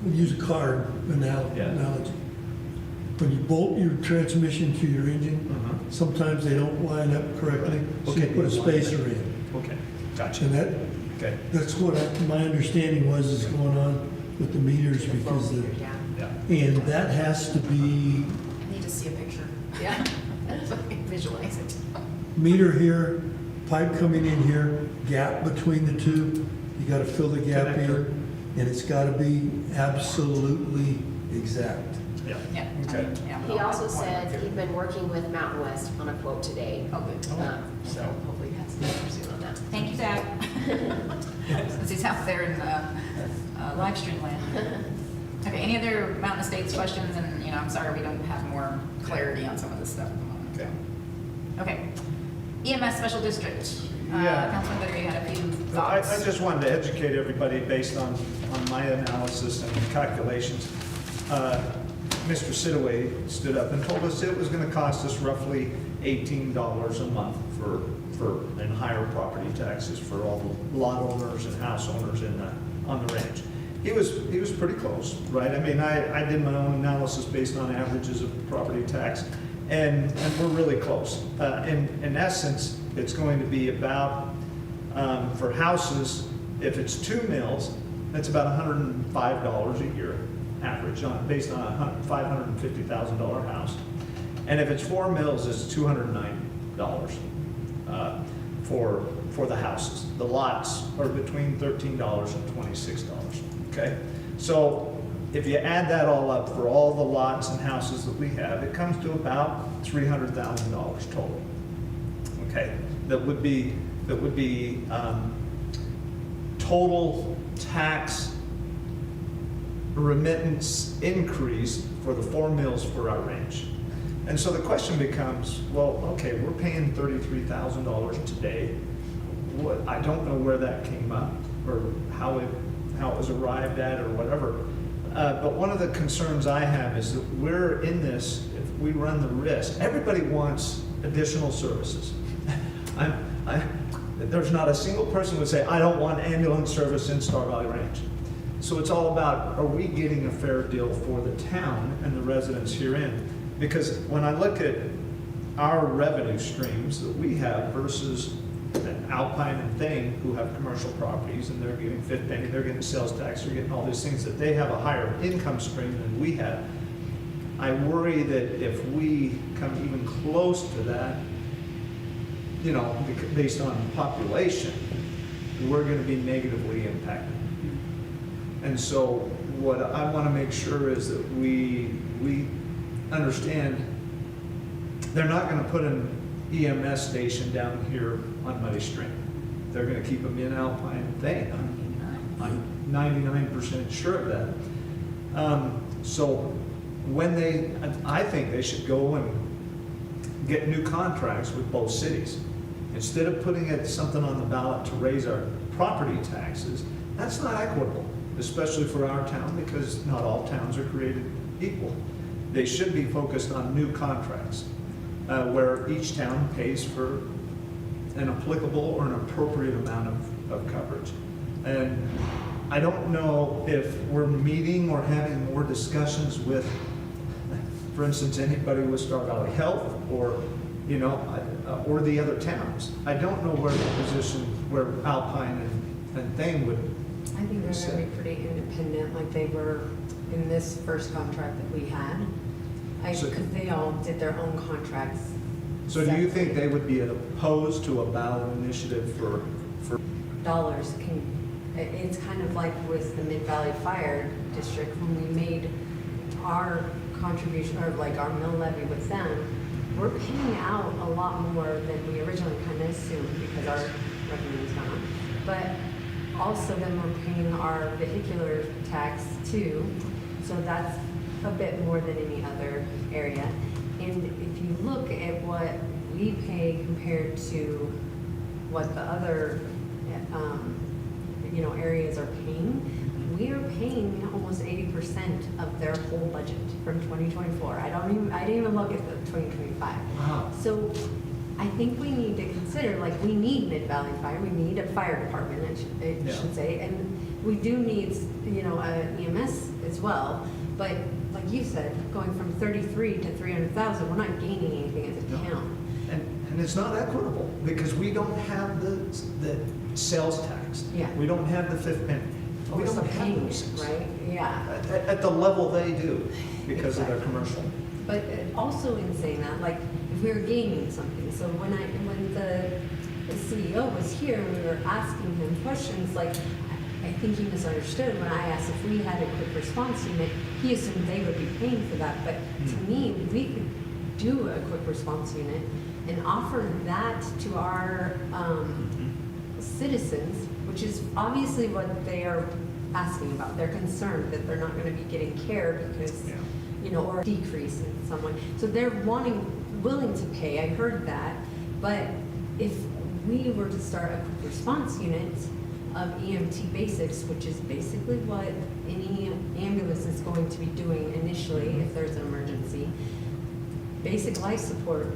We use a card Yeah. analogy. When you bolt your transmission to your engine, Uh-huh. sometimes they don't line up correctly, so you Okay. put a spacer in. Okay, gotcha. And Okay, that's what my understanding was is going on with the meters the flow because the, meter, yeah. yeah. and that has to be I need to see a picture. Yeah. So I can visualize it. meter here, pipe coming in here, gap between the two, you gotta fill the gap Connector. in, and it's gotta be absolutely exact. Yeah. Yeah. Okay. Yeah. He also said he'd been working with Mountain West on a quote today. Oh, good. So hopefully he has some answers soon on that. Thank you, Zach. Since he's out there in live stream land. Okay, any other Mountain Estates questions? And, I'm sorry we don't have more clarity on some of this stuff at the moment. Okay. Okay. EMS Special District. Yeah. Councilman Bitter, you had a few I thoughts. just wanted to educate everybody based on my analysis and calculations. Mr. Sidaway stood up and told us it was going to cost us roughly $18 a month in higher property taxes for all the lot owners and house owners on the range. He was pretty close, right? I mean, I did my own analysis based on averages of property tax, and we're really close. In essence, it's going to be about, for houses, if it's 2 mills, that's about $105 a year average, based on a $550,000 house. And if it's 4 mills, it's $209 for the houses. The lots are between $13 and $26, okay? So if you add that all up for all the lots and houses that we have, it comes to about $300,000 total, okay? That would be total tax remittance increase for the 4 mills for our ranch. And so the question becomes, well, okay, we're paying $33,000 today. I don't know where that came up or how it was arrived at or whatever. But one of the concerns I have is that we're in this, if we run the risk, everybody wants additional services. There's not a single person who would say, I don't want ambulance service in Star Valley Ranch. So it's all about, are we getting a fair deal for the town and the residents herein? Because when I look at our revenue streams that we have versus Alpine and Thane, who have commercial properties and they're getting fifth penny, they're getting sales tax, they're getting all these things, that they have a higher income stream than we have. I worry that if we come even close to that, based on population, we're going to be negatively impacted. And so what I want to make sure is that we understand they're not going to put an EMS station down here on Muddy Stream. They're going to keep them in Alpine and Thane. I'm 99% sure of that. So I think they should go and get new contracts with both cities. Instead of putting something on the ballot to raise our property taxes, that's not equitable, especially for our town, because not all towns are created equal. They should be focused on new contracts, where each town pays for an applicable or an appropriate amount of coverage. And I don't know if we're meeting or having more discussions with, for instance, anybody with Star Valley Health or the other towns. I don't know where the position, where Alpine and Thane would. I think they're gonna be pretty independent, like they were in this first contract that we had. So- Because they all did their own contracts. So do you think they would be opposed to a ballot initiative for? Dollars can, it's kind of like with the Mid-Valley Fire District, when we made our contribution, or like our mill levy with them, we're paying out a lot more than we originally kind of assumed because our revenue's gone up. But also then we're paying our vehicular tax too, so that's a bit more than any other area. And if you look at what we pay compared to what the other, areas are paying, we are paying almost 80% of their whole budget from 2024. I didn't even look at the 2025. Wow. So I think we need to consider, like, we need Mid-Valley Fire, we need a fire department, I Yeah. should say, and we do need, a EMS as well. But like you said, going from 33 to 300,000, we're not gaining anything as a No. town. And it's not equitable, because we don't have the sales tax. Yeah. We don't have the fifth penny. We We're don't still have paying those it, things. right? Yeah. At the level they do, because of their Exactly. commercial. But also in saying that, like, if we were gaining something, so when the CEO was here and we were asking him questions, like, I think he misunderstood when I asked if we had a quick response unit, he assumed they would be paying for that, but to me, we could do a quick response unit and offer that to our citizens, which is obviously what they are asking about. They're concerned that they're not going to be getting care because, Yeah. or decrease in some way. So they're willing to pay. I heard that. But if we were to start a quick response unit of EMT basics, which is basically what any ambulance is going to be doing initially if there's an emergency, basic life support,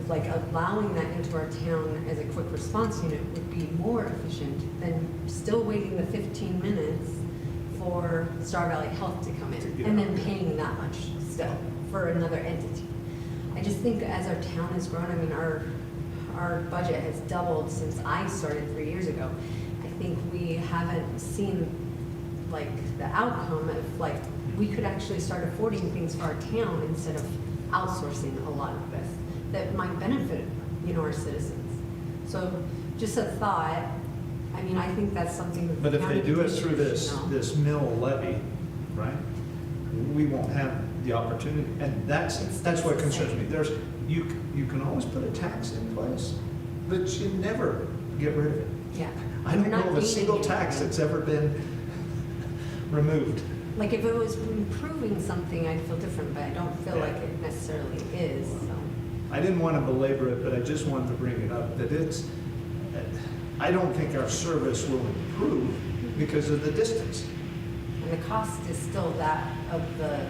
like allowing that into our town as a quick response unit would be more efficient than still waiting the 15 minutes for Star Valley Health to come in and then paying that much still for another entity. I just think as our town has grown, I mean, our budget has doubled since I started 3 years ago. I think we haven't seen like the outcome of like, we could actually start affording things for our town instead of outsourcing a lot of this that might benefit, our citizens. So just a thought, I mean, I think that's something that But the if they county do it through commissioners should know. this mill levy, right, we won't have the opportunity, and that's what concerns me. You can always put a tax in place, but you never get rid of it. Yeah. I don't We're not know of a gaining single anything. tax that's ever been removed. Like if it was improving something, I'd feel different, but I don't feel Yeah. like it necessarily is, so. I didn't want to belabor it, but I just wanted to bring it up, that I don't think our service will improve because of the distance. And the cost is still that of the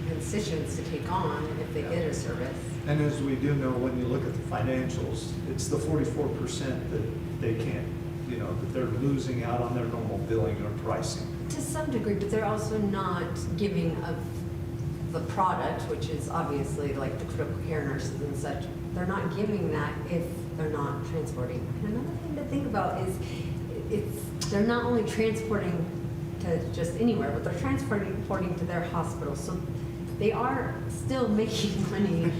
constituents to take on if they get a service. And as we do know, when you look at the financials, it's the 44% that they can't, that they're losing out on their normal billing or pricing. To some degree, but they're also not giving of the product, which is obviously like the critical care nurses and such. They're not giving that if they're not transporting. And another thing to think about is they're not only transporting to just anywhere, but they're transporting to their hospital. So they are still making money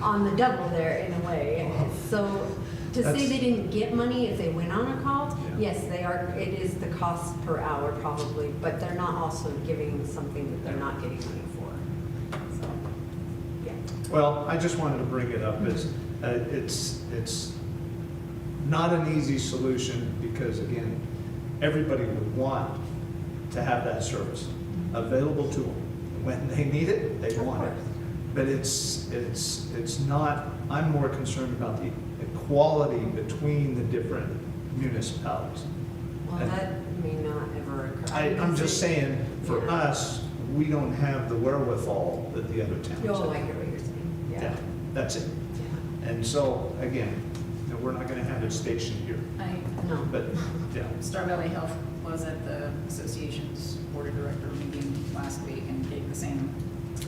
on the double there in a way. So to say they didn't get money if they went on a call, Yeah. yes, they are. It is the cost per hour probably, but they're not also giving something that they're not getting money for. So, yeah. Well, I just wanted to bring it up as, it's not an easy solution because again, everybody would want to have that service available to them. When they need it, they Of want it. course. But it's not, I'm more concerned about the equality between the different municipalities. Well, And that may not ever occur. I'm just saying, for Yeah. us, we don't have the wherewithal that the other towns Oh, have. I get what you're saying. Yeah, Yeah. that's it. Yeah. And so, again, we're not gonna have it stationed here, No. but, yeah. Star Valley Health was at the association's board of director meeting last week and gave the same,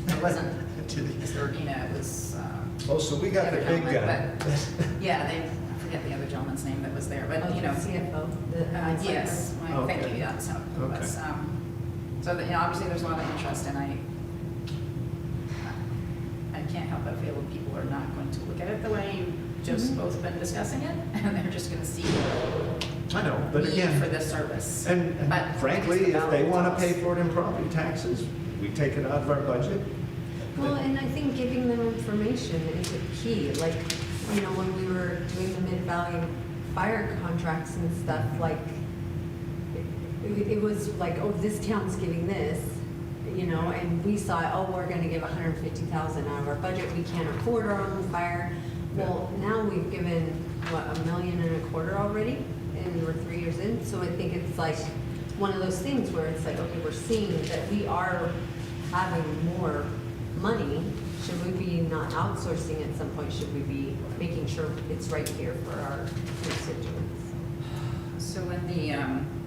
it wasn't Mr. Urbina, it was, Oh, so we got the other big gentleman, guy. yeah, I forget the other gentleman's name that was there, but, Oh, you know. CFO. Yes, thank Okay. you, that's how it Okay. was. So, obviously, there's a lot of interest, and I can't help but feel that people are not going to look at it the way you've just both been discussing it, and they're just gonna see I know, but need again, for this service. and But frankly, it's the if they balance wanna of pay us. for it in property taxes, we take it out of our budget. Well, and I think giving them information is the key. Like, when we were doing the Mid-Valley fire contracts and stuff, like, it was like, oh, this town's giving this, and we saw, oh, we're gonna give 150,000 out of our budget. We can't afford our own fire. Well, now we've given, what, $1.25 million already, and we're 3 years in, so I think it's like one of those things where it's like, okay, we're seeing that we are having more money. Should we be not outsourcing at some point? Should we be making sure it's right here for our constituents? So when the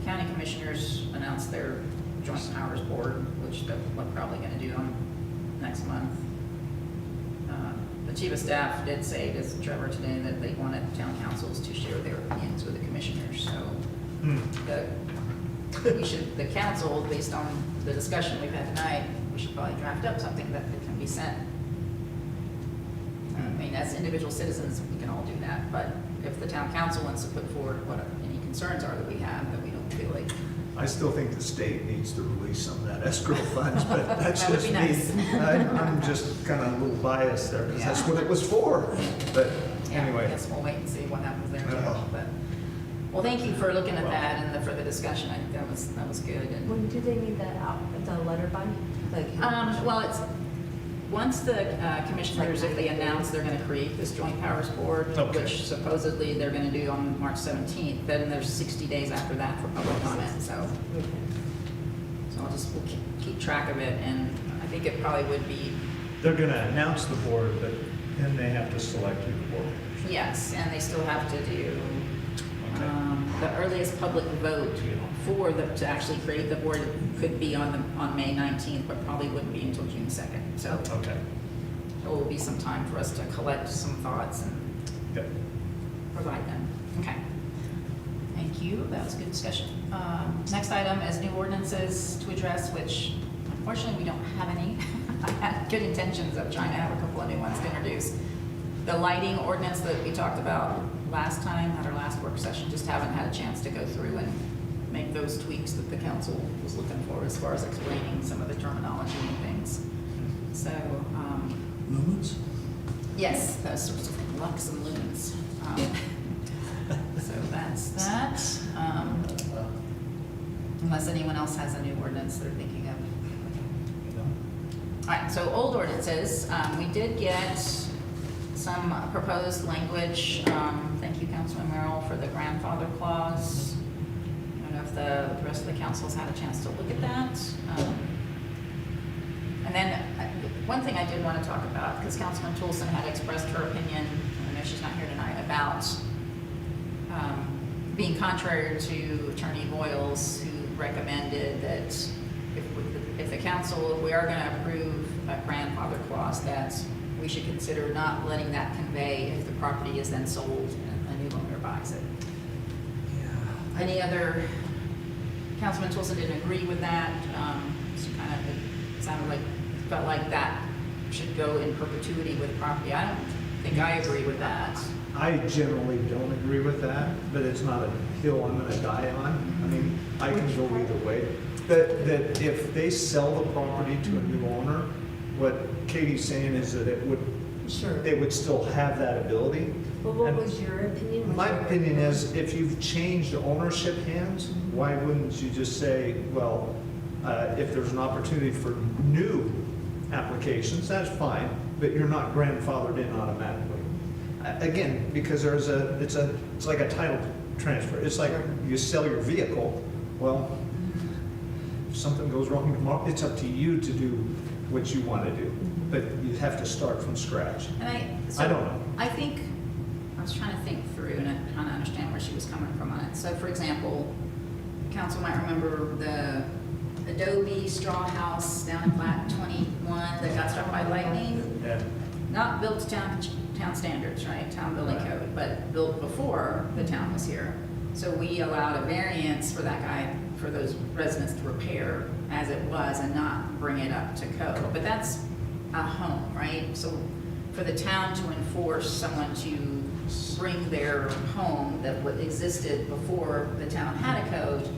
county commissioners announced their joint powers board, which we're probably gonna do on next month, the chief of staff did say to Trevor today that they wanted town councils to share their opinions with the commissioners, so the council, based on the discussion we've had tonight, we should probably draft up something that can be sent. I mean, as individual citizens, we can all do that, but if the town council wants to put forward what any concerns are that we have, that we don't feel like. I still think the state needs to release some of that escrow funds, but that's That would just be me. nice. I'm just kind of a little biased there, because that's Yeah. what it was for. But Yeah, I anyway, guess we'll wait and see what happens there. too, Oh. But, well, thank you for looking at that and for the discussion. I think that was good. And, When do they need that out, the letter by? Like, well, it's, once the commissioners, if they announce they're gonna create this joint powers board, Okay. which supposedly they're gonna do on March 17th, then there's 60 days after that for public comment, so. Okay. So we'll keep track of it, and I think it probably would be, they're going to announce the board, but then they have to select your board. yes, and they still have to do Okay. the earliest public vote to actually create the board could be on May 19th, but probably wouldn't be until June 2nd. So Okay. it will be some time for us to collect some thoughts and Good. provide them. Okay. Thank you. That was a good discussion. Next item is new ordinances to address, which unfortunately we don't have any. I had good intentions of trying to have a couple of new ones to introduce. The lighting ordinance that we talked about last time at our last work session, just haven't had a chance to go through and make those tweaks that the council was looking for as far as explaining some of the terminology and things. So, Lumens? yes, those sorts of things, lux and lumens. So that's that. Unless anyone else has a new ordinance they're thinking of. All right, so old ordinances, we did get some proposed language. Thank you, Councilman Merrill, for the grandfather clause. I don't know if the rest of the council's had a chance to look at that. And then, one thing I did want to talk about, because Councilman Toolson had expressed her opinion, I know she's not here tonight, about being contrary to Attorney Boyles, who recommended that if the council, if we are going to approve a grandfather clause, that we should consider not letting that convey if the property is then sold and a new owner buys it. Any other, Councilman Toolson didn't agree with that, so kind of, it sounded like, felt like that should go in perpetuity with the property. I don't think I agree with that. I generally don't agree with that, but it's not a hill I'm going to die on. I mean, I can go either way. That if they sell the property to a new owner, what Katie's saying is that it would, Sure. they would still have that ability. Well, what And was your opinion? My opinion is, if you've changed ownership hands, why wouldn't you just say, well, if there's an opportunity for new applications, that's fine, but you're not grandfathered in automatically. Again, because it's like a title transfer. It's like you sell your vehicle. Well, if something goes wrong tomorrow, it's up to you to do what you want to do, but you have to start from scratch. And I don't know. I think, I was trying to think through and trying to understand where she was coming from on it. So for example, council might remember the Adobe straw house down in Plat 21 that got struck by lightning. Yeah. Not built to town standards, right, town building Right. code, but built before the town was here. So we allowed a variance for that guy, for those residents to repair as it was and not bring it up to code. But that's a home, right? So for the town to enforce someone to bring their home that existed before the town had a code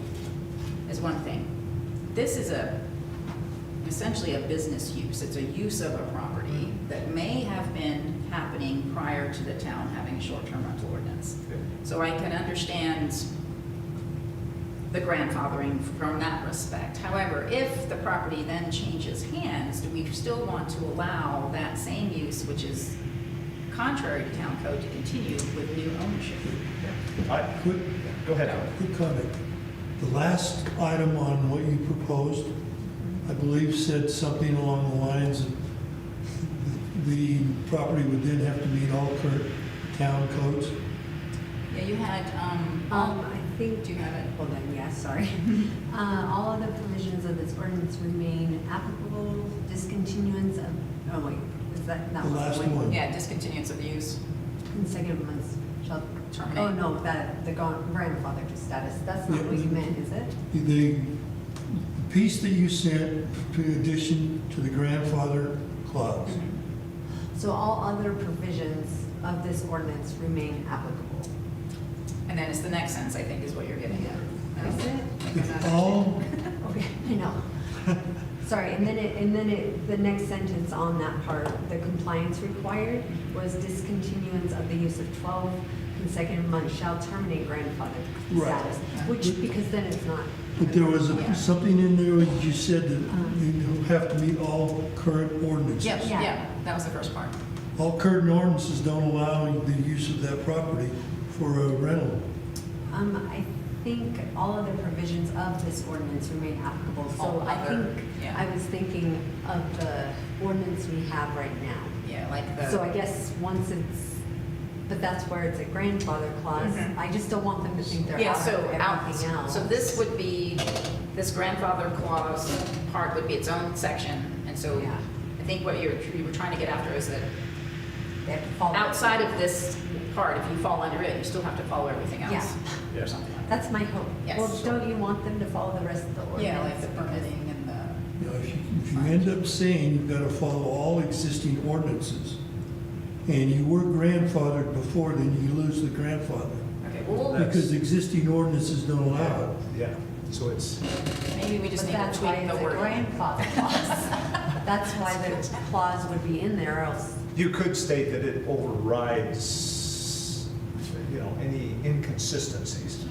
is one thing. This is essentially a business use. It's a use of a property that may have been happening prior to the town having a short-term rental ordinance. So I can understand the grandfathering from that respect. However, if the property then changes hands, do we still want to allow that same use, which is contrary to town code to continue with new ownership. Quick, Go ahead. quick comment. The last item on what you proposed, I believe said something along the lines of the property would then have to meet all current town codes. Yeah, you had, I think. do you have it? Hold on, yeah, sorry. All of the provisions of this ordinance remain applicable, discontinuance of, oh wait, is that The was last one. Yeah, discontinuance of use. Consecutive months shall Terminate. Oh, no, that, the grandfather to status, that's not Yeah. what you meant, is it? The piece that you sent to addition to the grandfather clause. So all other provisions of this ordinance remain applicable. And then it's the next sentence, I think, is what you're getting at. Is it? If all, Okay, I know. Sorry, and then the next sentence on that part, the compliance required was discontinuance of the use of 12 consecutive months shall terminate grandfather Right. status, which, because then it's not. but there was Yeah. something in there where you said that you have to meet all current ordinances. Yep, Yeah. yeah, that was the first part. All current ordinances don't allow the use of that property for a rental. I think all of the provisions of this ordinance remain applicable. So All I other, think, yeah. I was thinking of the ordinance we have right now. Yeah, like the. So I guess once it's, but that's where it's a grandfather clause. Mhm. I just don't want them to think they're Yeah, out so of everything else. so this would be, this grandfather clause part would be its own section. And so Yeah. I think what you were trying to get after is that They have to follow. outside of this part, if you fall under it, you still have to follow everything else. Yeah. Or something like that. That's my hope. Yes. Well, don't you want them to follow the rest of the ordinance? Yeah, like the permitting and the, You know, if you end up saying you've got to follow all existing ordinances, and you were grandfathered before, then you lose the grandfather. okay, well, That's- Because existing ordinances don't allow it. Yeah, so it's, maybe we just But need to that's why tweak the it's a word. grandfather clause. That's why the clause would be in there, or else. you could state that it overrides, you know, any inconsistencies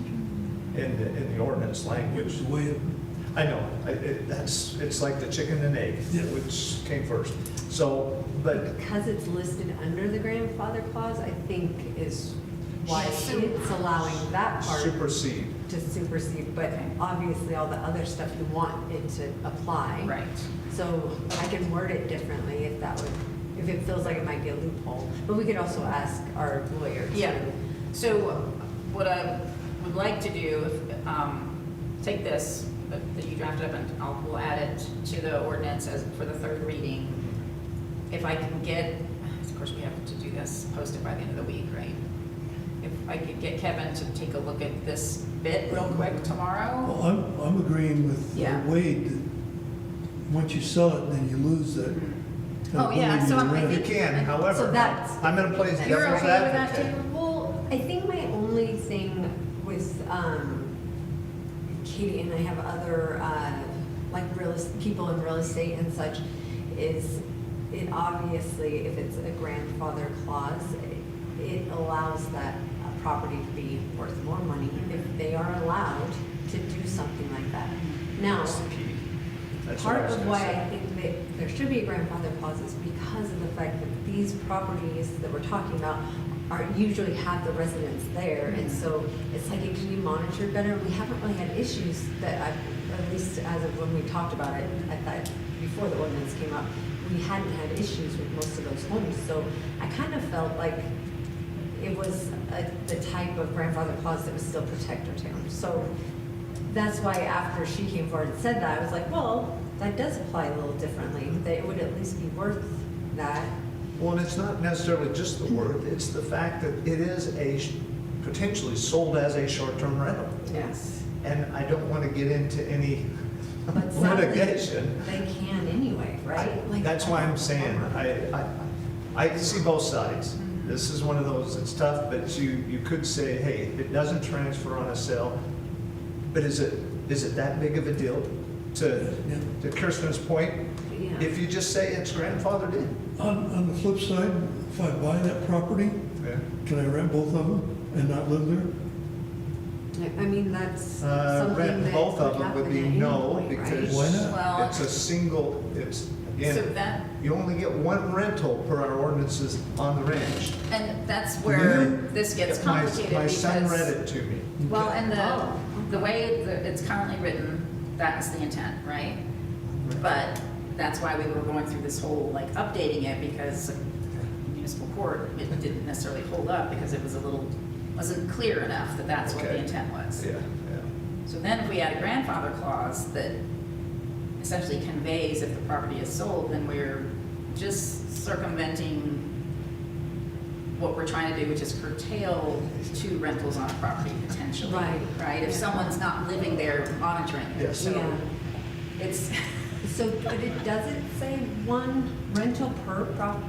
in the ordinance language. Which the way it, I know, it's like the chicken and egg, Yeah. which came first. So, but Because it's listed under the grandfather clause, I think is why it's allowing that part supersede. to supersede, but Okay. obviously all the other stuff you want it to apply. Right. So I can word it differently if that would, if it feels like it might be a loophole. But we could also ask our lawyer to. Yeah, so what I would like to do, take this that you drafted up and we'll add it to the ordinance as, for the third reading. If I can get, of course, we have to do this, post it by the end of the week, right? If I could get Kevin to take a look at this bit real quick tomorrow. well, I'm agreeing with Yeah. Wade that once you sell it, then you lose that. Oh, yeah, so I'm- I ability You to think- rent. can, however, So that's- I'm going to play You're devil's okay with that advocate. too? Well, I think my only thing with Katie and I have other like people in real estate and such is it obviously, if it's a grandfather clause, it allows that property to be worth more money if they are allowed to do something like that. Now, That's the key. That's what I part was of gonna why say. I think that there should be a grandfather clause is because of the fact that these properties that we're talking about are usually have the residents there, and so it's like it can be monitored better. We haven't really had issues that I've, at least as of when we talked about it, I thought before the ordinance came up, we hadn't had issues with most of those homes. So I kind of felt like it was the type of grandfather clause that would still protect our town. So that's why after she came forward and said that, I was like, well, that does apply a little differently, that it would at least be worth that. Well, and it's not necessarily just the word, it's the fact that it is potentially sold as a short-term rental. Yes. And I don't want to get into any But sadly, litigation. they can anyway, right? Like- That's why I'm saying, I see both sides. This is one of those, it's tough, but you could say, hey, it doesn't transfer on a sale, but is it that big of a deal? To Kirsten's point, Yeah. if you just say it's grandfathered in. On the flip side, if I buy that property, can I rent both of them and not live there? I mean, that's something Rent that both of them happen would be at any no, point, right? because Why not? Well, it's a single, it's So And that, you only get one rental per our ordinances on the ranch. and that's where this gets My- complicated My son because- read it to me. Well, and Oh. the way that it's currently written, that's the intent, right? But that's why we were going through this whole, like, updating it, because municipal court, it didn't necessarily hold up, because it was wasn't clear enough that that's what the Okay. intent was. Yeah, So then if we add a grandfather clause that essentially conveys if the property is sold, then we're just circumventing what we're trying to do, which is curtail two rentals on a property potentially. Right. Right? If Yeah. someone's not living there monitoring it. Yes. So Yeah. it's, So, but it doesn't say one rental per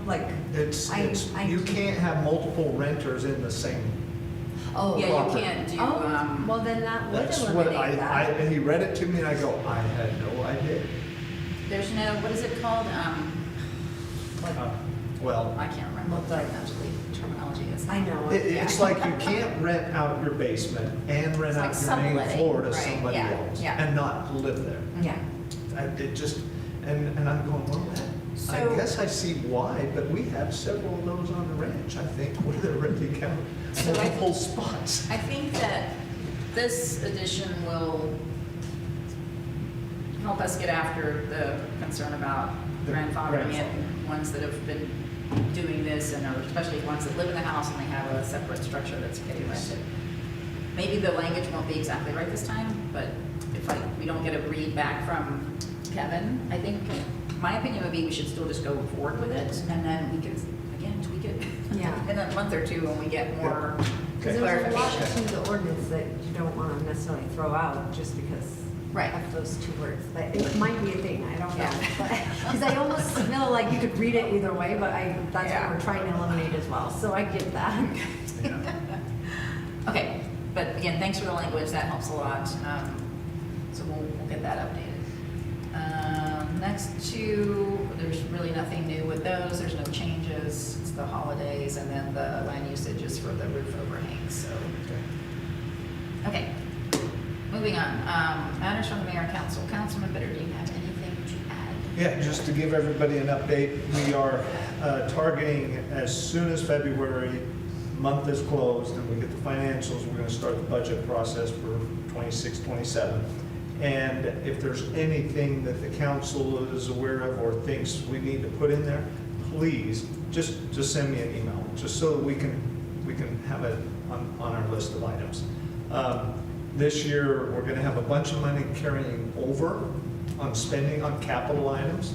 like, It's, I- you can't have multiple renters in the same. oh. yeah, you property. can't do, Oh, well, then that would That's what eliminate that. and he read it to me and I go, I had no idea. there's no, what is it called? What, Well, I can't remember what the terminology is. I know. it's like you can't rent out your basement and rent It's like out your main subletting, floor to right, somebody yeah, else yeah. and not live there. Yeah. It just, and I'm going, well, I So- guess I see why, but we have several of those on the ranch, I think, where they're renting out So I- multiple spots. I think that this addition will help us get after the concern about The grandfathering grandfather. in ones that have been doing this, and are especially ones that live in the house and they have a separate structure that's getting rented. Maybe the language won't be exactly right this time, but if we don't get a read back from Kevin, I think, my opinion would be we should still just go forward with it, and then we can, again, tweak it Yeah. in a month or two when we get more Because there's a lot clarification. to the ordinance that you don't want to necessarily throw out just because Right. of those two words. But it might be a thing, I don't know. Yeah. Because I almost feel like you could read it either way, but that's Yeah. what we're trying to eliminate as well. So I get that. Okay, but again, thanks for the language, that helps a lot. So we'll get that updated. Next two, there's really nothing new with those, there's no changes. It's the holidays and then the land usage is for the roof overhangs, so. Okay, moving on. Matters from the mayor and council. Councilman Bitter, do you have anything to add? Yeah, just to give everybody an update, we are targeting as soon as February month is closed and we get the financials, we're going to start the budget process for 26, 27. And if there's anything that the council is aware of or thinks we need to put in there, please, just send me an email, just so that we can have it on our list of items. This year, we're gonna have a bunch of money carrying over on spending on capital items.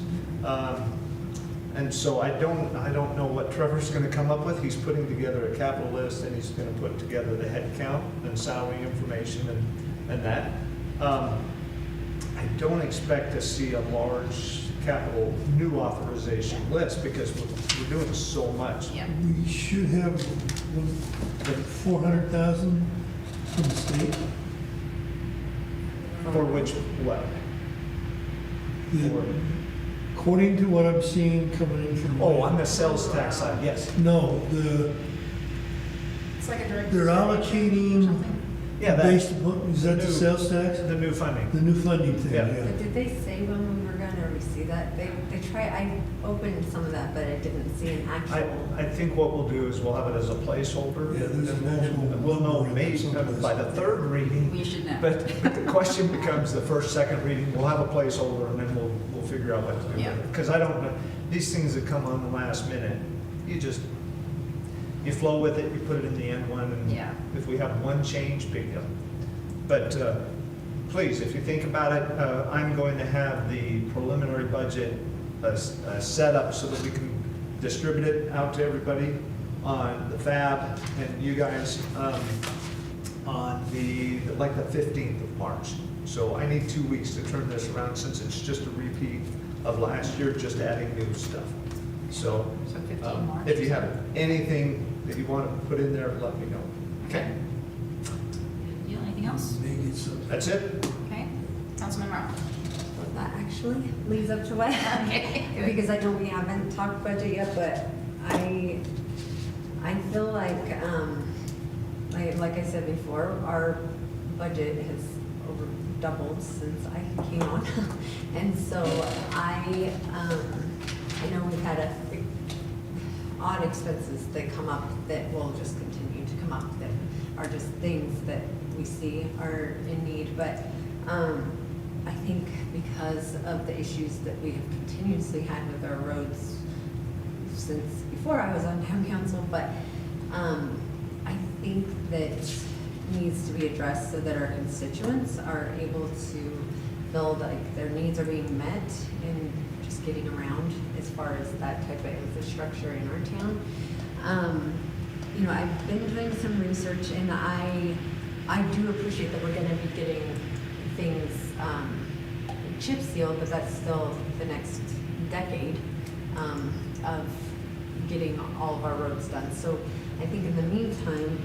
And so I don't know what Trevor's gonna come up with. He's putting together a capital list and he's gonna put together the head count and salary information and that. I don't expect to see a large capital new authorization list because we're doing so much. Yeah. We should have 400,000 from the state. For which, what? For- According to what I'm seeing coming in from. Oh, on the sales tax side, yes. No, It's like a direct. they're allocating Something. Yeah, based that, upon, is that the New- sales tax? the new funding. The new funding thing, Yeah. yeah. But did they say when we were gonna receive that? They I opened some of that, but I didn't see an actual. I think what we'll do is we'll have it as a placeholder. Yeah, there's an actual We'll know number in maybe some of this. by the third reading. We should know. But the question becomes the first, second reading, we'll have a placeholder and then we'll figure out what to do Yeah. with it. Because I don't know, these things that come on the last minute, you flow with it, you put it in the end one, and Yeah. if we have one change, big deal. But please, if you think about it, I'm going to have the preliminary budget set up so that we can distribute it out to everybody on the FAB and you guys on the 15th of March. So I need 2 weeks to turn this around since it's just a repeat of last year, just adding new stuff. So So 15 March. if you have anything that you want to put in there, let me know. Okay. You have anything else? Make it so. That's it? Okay. Councilman Morrow. Well, that actually leads up to what? Okay, good. Because I know we haven't talked budget yet, but I feel like I said before, our budget has doubled since I came on. And so I know we've had odd expenses that come up that will just continue to come up, that are just things that we see are in need. But I think because of the issues that we have continuously had with our roads since before I was on town council, but I think that needs to be addressed so that our constituents are able to feel like their needs are being met and just getting around as far as that type of infrastructure in our town. You know, I've been doing some research, and I do appreciate that we're gonna be getting things chip sealed, but that's still the next decade of getting all of our roads done. So I think in the meantime,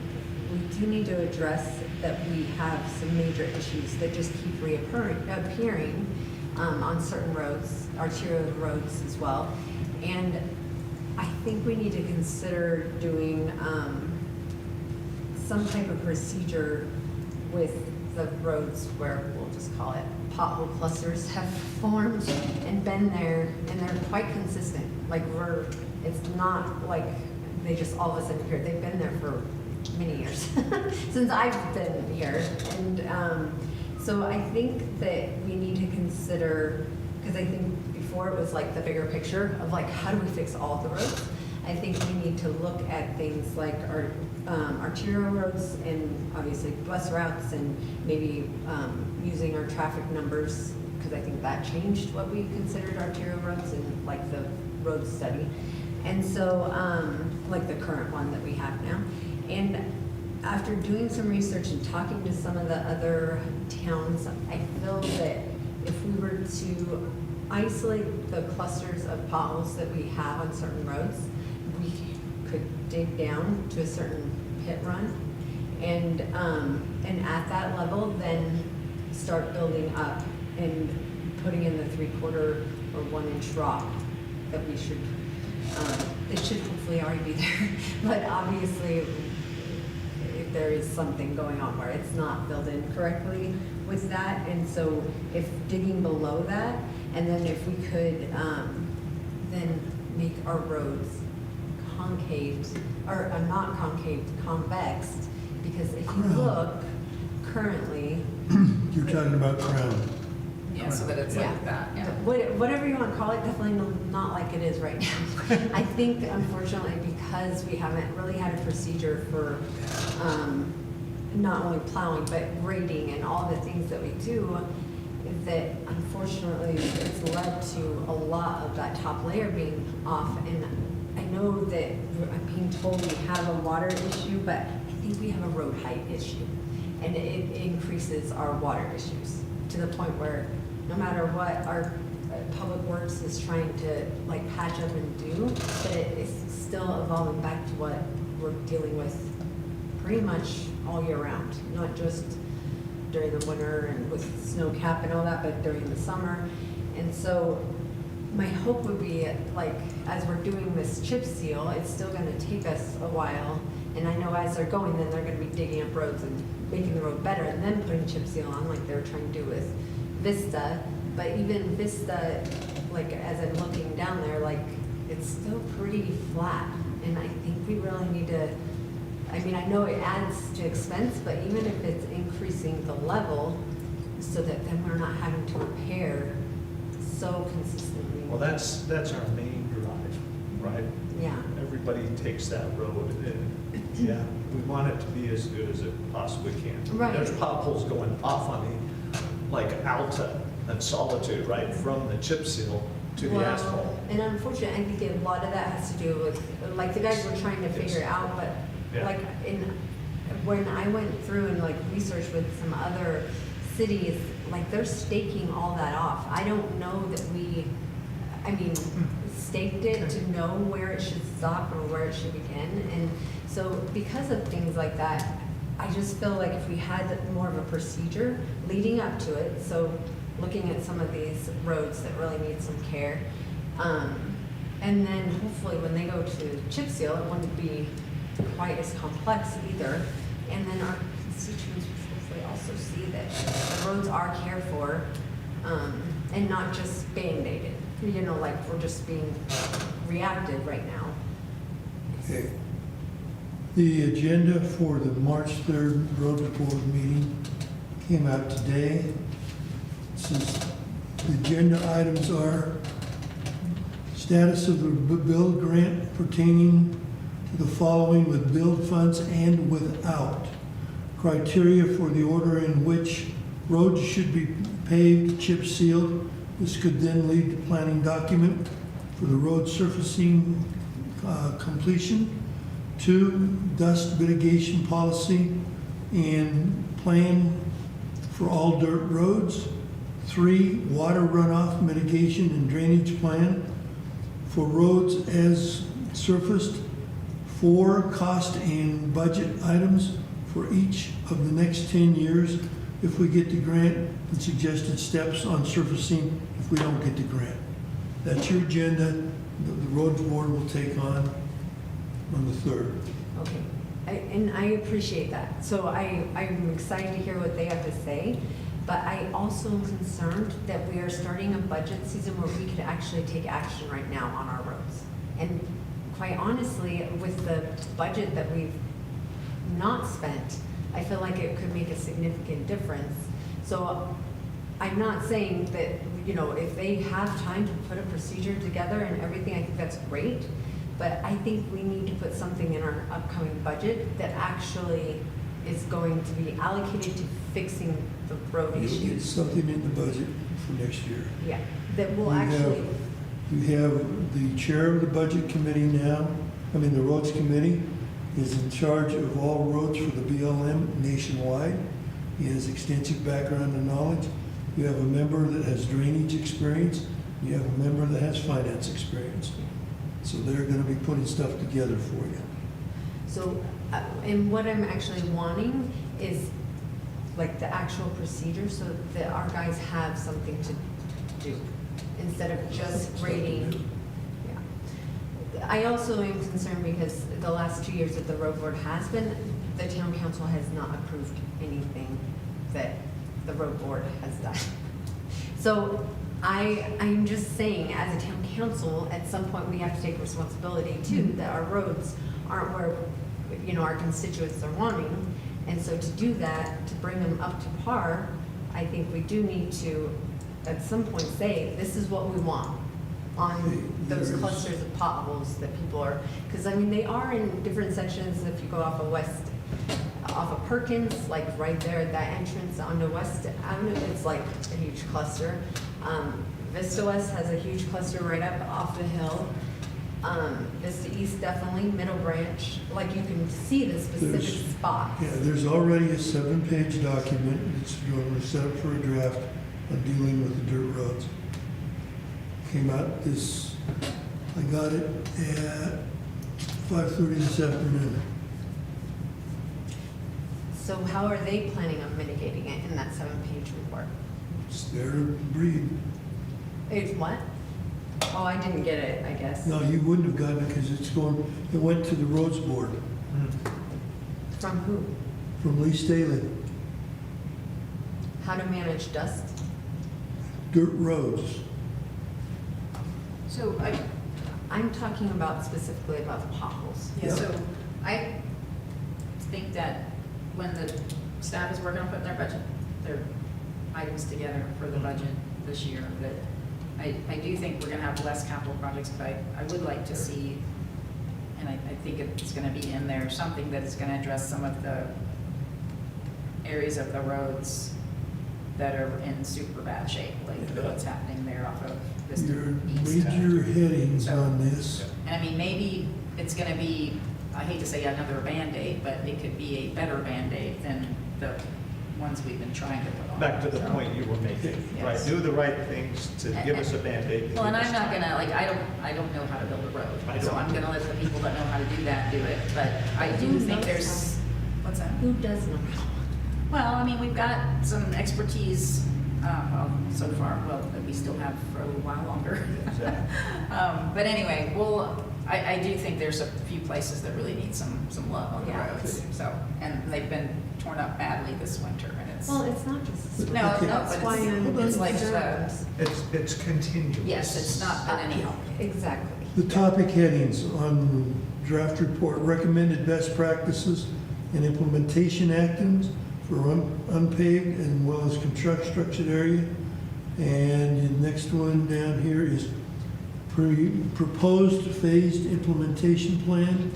we do need to address that we have some major issues that just keep appearing on certain roads, arterial roads as well. And I think we need to consider doing some type of procedure with the roads where, we'll just call it, pothole clusters have formed and been there, and they're quite consistent. Like it's not like they just all of a sudden appeared. They've been there for many years, since I've been here. And so I think that we need to consider, because I think before it was like the bigger picture of like, how do we fix all the roads? I think we need to look at things like our arterial roads and obviously bus routes, and maybe using our traffic numbers, because I think that changed what we considered arterial roads in like the road study. And so, like the current one that we have now. And after doing some research and talking to some of the other towns, I feel that if we were to isolate the clusters of potholes that we have on certain roads, we could dig down to a certain pit run, and at that level, then start building up and putting in the 3/4 or 1 inch rock that we should. It should hopefully already be there, but obviously, if there is something going on where it's not filled in correctly with that, and so if digging below that, and then if we could then make our roads concaved, or not concaved, convexed, because if you look currently. You're talking about crown. Yeah, so that it's like that, yeah. Whatever you want to call it, definitely not like it is right now. I think unfortunately, because we haven't really had a procedure for not only plowing, but grading and all the things that we do, that unfortunately it's led to a lot of that top layer being off. And I know that I'm being told we have a water issue, but I think we have a road height issue. And it increases our water issues to the point where no matter what our public works is trying to like patch up and do, but it's still evolving back to what we're dealing with pretty much all year round, not just during the winter and with snow cap and all that, but during the summer. And so my hope would be, like, as we're doing this chip seal, it's still gonna take us a while. And I know as they're going, then they're gonna be digging up roads and making the road better and then putting chip seal on like they were trying to do with Vista. But even Vista, like as I'm looking down there, like it's still pretty flat. And I think we really need to, I mean, I know it adds to expense, but even if it's increasing the level so that then we're not having to repair so consistently. Well, that's our main drive, right? Yeah. Everybody takes that road, and yeah, we want it to be as good as it possibly can. Right. There's potholes going off on the, like Alta and Solitude, right, from the chip seal to the asphalt. And unfortunately, I think a lot of that has to do with, like, the guys were trying to figure it out, but Yeah. like when I went through and like researched with some other cities, like they're staking all that off. I don't know that we, I mean, staked it to know where it should stop or where it should begin. And so because of things like that, I just feel like if we had more of a procedure leading up to it, so looking at some of these roads that really need some care, and then hopefully when they go to chip seal, it wouldn't be quite as complex either. And then our constituents will actually also see that the roads are cared for, and not just Band-Aided. You know, like we're just being reactive right now. Okay. The agenda for the March 3rd road board meeting came out today. The agenda items are status of the build grant pertaining to the following with build funds and without. Criteria for the order in which roads should be paved, chip sealed. This could then lead to planning document for the road surfacing completion. 2, dust mitigation policy and plan for all dirt roads. 3, water runoff mitigation and drainage plan for roads as surfaced. 4, cost and budget items for each of the next 10 years if we get the grant, and suggested steps on surfacing if we don't get the grant. That's your agenda. The road board will take on the 3rd. Okay, and I appreciate that. So I'm excited to hear what they have to say, but I also am concerned that we are starting a budget season where we could actually take action right now on our roads. And quite honestly, with the budget that we've not spent, I feel like it could make a significant difference. So I'm not saying that, you know, if they have time to put a procedure together and everything, I think that's great. But I think we need to put something in our upcoming budget that actually is going to be allocated to fixing the road You'll get issues. something in the budget for next year. Yeah, that will You have- actually, You have the chair of the budget committee now, the roads committee is in charge of all roads for the BLM nationwide. He has extensive background and knowledge. You have a member that has drainage experience. You have a member that has finance experience. So they're gonna be putting stuff together for you. so, and what I'm actually wanting is like the actual procedure so that our guys have something to do instead of just grading. Yeah. I also am concerned because the last 2 years that the road board has been, the town council has not approved anything that the road board has done. So I'm just saying, as a town council, at some point we have to take responsibility too, that our roads aren't where, you know, our constituents are wanting. And so to do that, to bring them up to par, I think we do need to, at some point, say, this is what we want on those There's- clusters of potholes that people are, because I mean, they are in different sections. If you go off of off of Perkins, like right there at that entrance onto West Avenue, it's like a huge cluster. Vista West has a huge cluster right up off the hill. Vista East definitely, Middle Branch, like you can see the specific There's- spots. Yeah, there's already a 7-page document that's going to set up for a draft on dealing with the dirt roads. Came out I got it at 5:30 this afternoon. So how are they planning on mitigating it in that 7-page report? It's there to read. It's what? Oh, I didn't get it, I guess. No, you wouldn't have gotten it because it went to the roads board From who? from Lee Staley. How to manage dust? Dirt roads. So I'm talking about specifically about potholes. Yeah, Yeah. so I think that when the staff is working on putting their items together for the budget this year, that I do think we're gonna have less capital projects, but I would like to see, and I think it's gonna be in there, something that is gonna address some of the areas of the roads that are in super bad shape, like what's happening there off of Vista Your East. major headings on this. And I mean, maybe it's gonna be, I hate to say another Band-Aid, but it could be a better Band-Aid than the ones we've been trying to put on. Back to the So- point you were making, right? Yes. Do the right things to give us a Band-Aid. to Well, and give us I'm not time. gonna, like, I don't know how to build a I road, so don't. I'm gonna let the people that know how to do that do it, but I do Who think knows there's, what's that? Who does know? Well, I mean, we've got some expertise, so far, well, that we still have for a little while longer. Exactly. But anyway, I do think there's a few places that really need some love on the Yeah. roads, so, and they've been torn up badly this winter, and it's, Well, it's not just. this no, one. no, That's but why I'm it's like, concerned. It's continuous. yes, it's not been any help. Exactly. The topic headings on draft report, recommended best practices and implementation actions for unpaved and well as constructed area. And the next one down here is proposed phased implementation plan,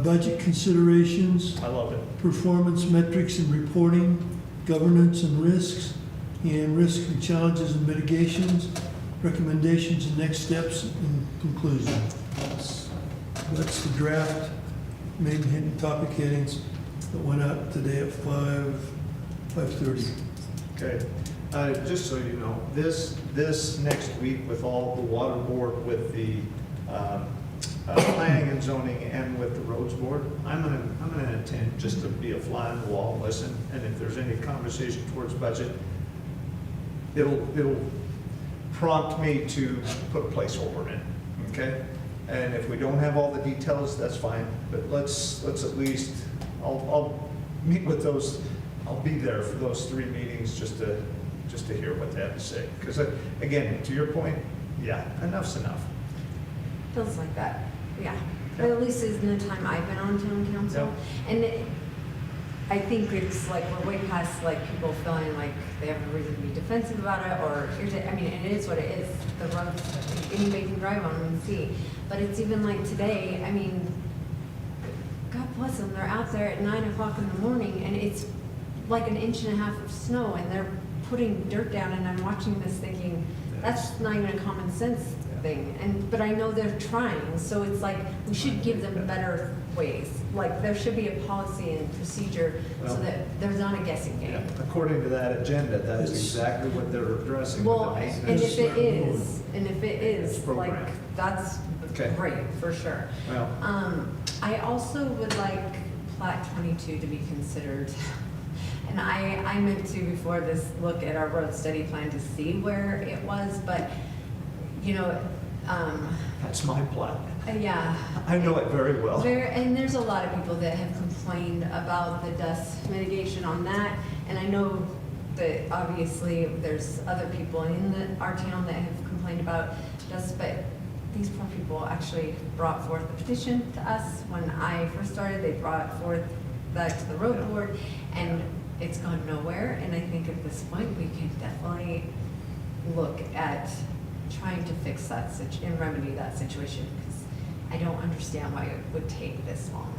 budget considerations, I love it. performance metrics and reporting, governance and risks, and risk and challenges and mitigations, recommendations and next steps, and conclusion. That's the draft main topic headings that went out today at 5:30. Okay, just so you know, this next week with all the water board, with the planning and zoning, and with the roads board, I'm gonna attend just to be a fly on the wall, listen, and if there's any conversation towards budget, it'll prompt me to put a placeholder in, okay? And if we don't have all the details, that's fine, but let's at least, I'll meet with those, I'll be there for those 3 meetings just to hear what they have to say. Because again, to your point, yeah, enough's enough. Feels like that, yeah. But at least in the time I've been on town council. And I think it's like, we're way past like people feeling like they have a reason to be defensive about it, or here's it, I mean, it is what it is. The roads, anybody can drive on them and see. But it's even like today, I mean, God bless them, they're out there at 9 o'clock in the morning and it's like 1.5 inches of snow and they're putting dirt down, and I'm watching this thinking, that's not even a common sense thing. But I know they're trying, so it's like, we should give them better ways. Like, there should be a policy and procedure so Well, that there's not a guessing Yeah, game. according to that agenda, that's It's- exactly what they're addressing. with the Well, and maintenance. if it is, like, Program. that's Okay. great, for sure. Well, I also would like Plat 22 to be considered. And I meant to, before this, look at our road study plan to see where it was, but, you know, that's my plot. yeah. I know it very well. And there's a lot of people that have complained about the dust mitigation on that, and I know that obviously there's other people in our town that have complained about dust, but these poor people actually brought forth a petition to us. When I first started, they brought forth that to the road Yeah. board, and it's gone nowhere, and I think at this point, we can definitely look at trying to fix that and remedy that situation, because I don't understand why it would take this long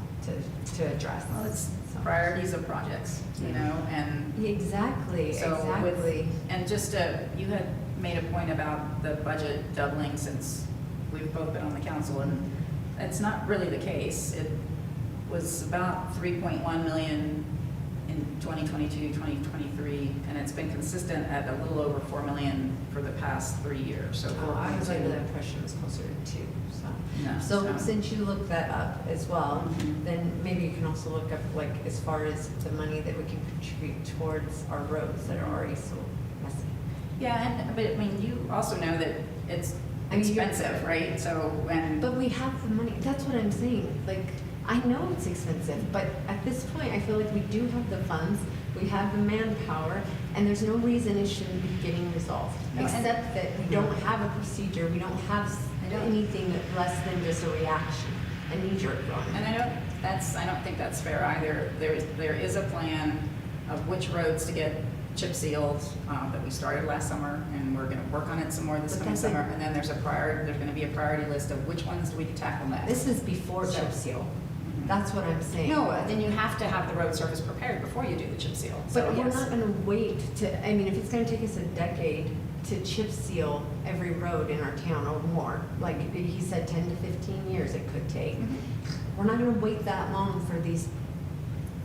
to address. Well, it's So- priorities of projects, you know, and Exactly, so with, exactly. and just you had made a point about the budget doubling since we've both been on the council, and it's not really the case. It was about 3.1 million in 2022, 2023, and it's been consistent at a little over 4 million for the past 3 years, so. Oh, I was under the impression it was closer to 2, No, so. So so- since you looked that up as well, Mhm. then maybe you can also look up, like, as far as the money that we can contribute towards our roads that are already so messy. Yeah, but I mean, you also know that it's I mean, you're- expensive, right? So, and. But we have the money, that's what I'm saying, like, I know it's expensive, but at this point, I feel like we do have the funds, we have the manpower, and there's no reason it shouldn't be getting resolved. No, and- Except that we don't have a procedure, we don't have I know. anything less than just a reaction, a knee-jerk And one. I don't think that's fair either. There is a plan of which roads to get chip sealed that we started last summer, and we're gonna work on it some more this But coming that's like- summer. And then there's gonna be a priority list of which ones do we tackle next. This is before So- chip seal, Mhm. that's what I'm saying. No, then you have to have the road surface prepared before you do the chip seal. So, But we're yes. not gonna wait to, I mean, if it's gonna take us a decade to chip seal every road in our town or more, like he said, 10 to 15 years it could take. Mhm. We're not gonna wait that long for these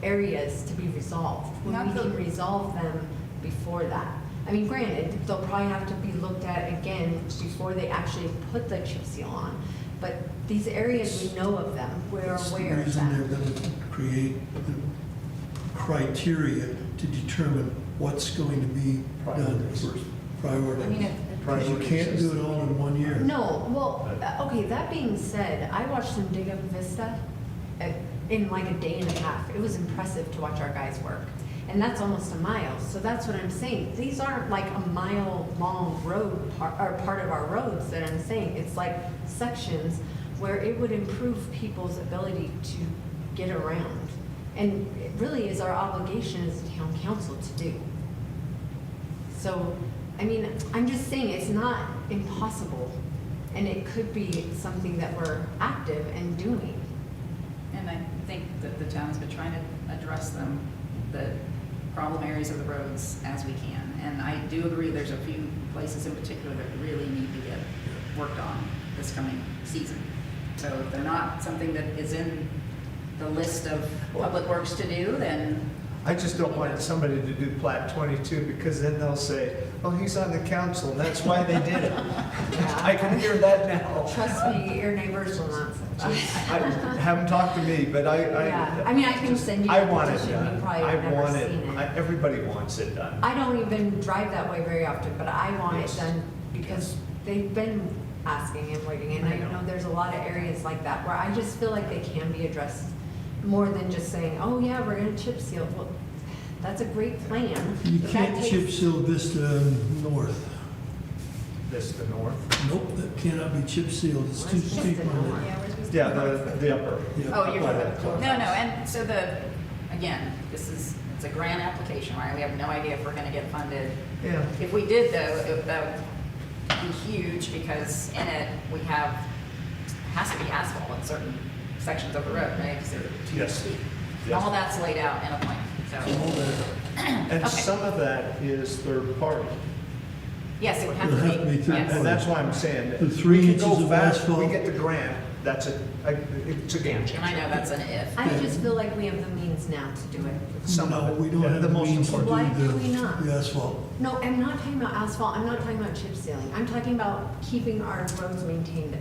areas to be resolved, when Not we the- can resolve them before that. I mean, granted, they'll probably have to be looked at again before they actually put the chip seal on, but these areas, we know of them, we're That's the aware of reason them. they're going to create the criteria to determine what's going to be done Priorities. first. I mean, Priority. it Because you can't do it all in 1 year. No, well, okay, that being said, I watched them dig up Vista in like a day and a half. It was impressive to watch our guys work. And that's almost a mile, so that's what I'm saying. These aren't like a mile-long road, or part of our roads that I'm saying. It's like sections where it would improve people's ability to get around. And it really is our obligation as a town council to do. So, I mean, I'm just saying it's not impossible, and it could be something that we're active and doing. And I think that the town's been trying to address them, the problem areas of the roads as we can. And I do agree there's a few places in particular that really need to get worked on this coming season. So if they're not something that is in the list of public works to do, then I just don't want somebody to do Plat 22 because then they'll say, oh, he's on the council and that's why they did it. I can hear that now. Trust me, your neighbors will not. I haven't talked to me, but Yeah, I mean, I can send you I a want it petition, you done. probably I have never want seen it. it. Everybody wants it done. I don't even drive that way very often, but I want it Yes. done because they've been asking and waiting. And I I know. know there's a lot of areas like that where I just feel like they can be addressed more than just saying, oh yeah, we're gonna chip seal. Well, that's a great plan. You but that can't takes- chip seal Vista North. This the north. Nope, that cannot be chip sealed, it's too Where's steep Vista on North? it. Yeah, the upper. Yeah. oh, you're By right. the courthouse. No, and so again, it's a grant application, right? We have no idea if we're gonna get funded. Yeah. If we did though, that would be huge because in it, we have, has to be asphalt in certain sections of the road, right? Because they're too Yes. steep. Yes. All that's laid out in a plan, so. All that. And Okay. some of that is third party. Yes, it would have It'll to have to be be, third yes. And that's why I'm saying that The 3 we can go inches of fast, asphalt. we get the grant, it's a game changer. And I know that's an if. I just feel like we have the means now to do it. Some of No, it. we don't Yeah, have the the most means to do important. Why do we not? the asphalt. No, I'm not talking about asphalt, I'm not talking about chip sealing. I'm talking about keeping our roads maintained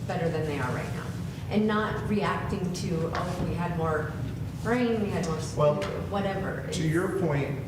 better than they are right now. And not reacting to, oh, we had more rain, we had more, Well, whatever. To your point,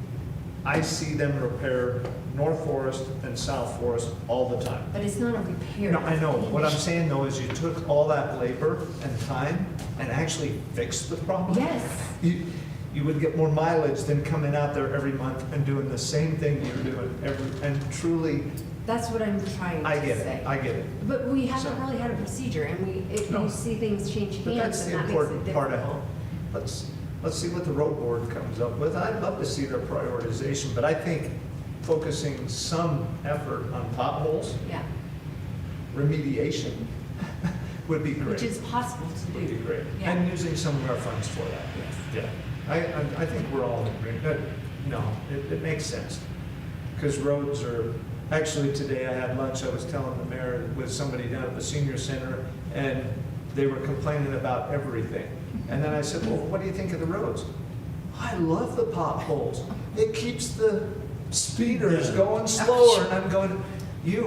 I see them repair North Forest and South Forest all the time. But it's not a repair. No, I know. What I'm saying though is you took all that labor and time and actually fixed the problem. Yes. You would get more mileage than coming out there every month and doing the same thing you're doing and truly, That's what I'm trying I to get say. it, I get it. But we haven't So- really had a procedure, and if No. you see things change But hands, that's then the that makes it important part of difficult. it. Let's see what the road board comes up with. I'd love to see their prioritization, but I think focusing some effort on potholes, Yeah, remediation would be great. which is possible to Would be do. great. Yeah. And using some of our funds for that. Yes. Yeah. I think we're all in agreement. No, it makes sense. Because roads are, actually today I had lunch, I was telling the mayor with somebody down at the senior center, and they were complaining about everything. And then I said, well, what do you think of the roads? I love the potholes. It keeps the speeders Yeah. going slower. And I'm going, you're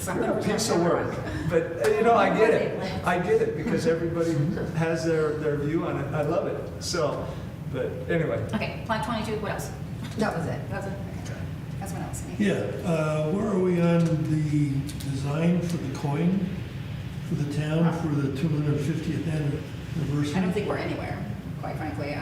a piece of work. But, I get it. I get it, because everybody has their view on it. I love it. So, but anyway. Okay, Plat 22, what else? That was it. That's it. That's what else. Yeah, where are we on the design for the coin for the town for the 250th anniversary? I don't think we're anywhere, quite frankly.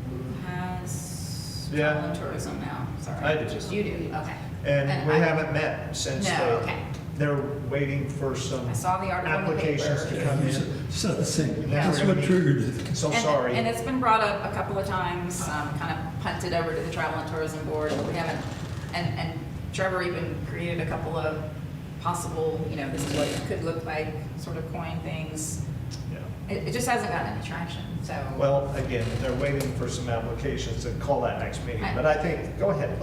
Who has Yeah. travel and tourism now? Sorry. I do. You do, okay. And we I- haven't met since No, okay. they're waiting for some I saw the article in the applications to paper. come You in. said the same, Yeah. that's what triggered it. So And- sorry. And it's been brought up a couple of times, kind of punted over to the Travel and Tourism Board. We haven't, and Trevor even created a couple of possible, this is what it could look like, sort of coin things. Yeah. It just hasn't gotten any traction, so. Well, again, they're waiting for some applications to call that next meeting. But I think, go ahead,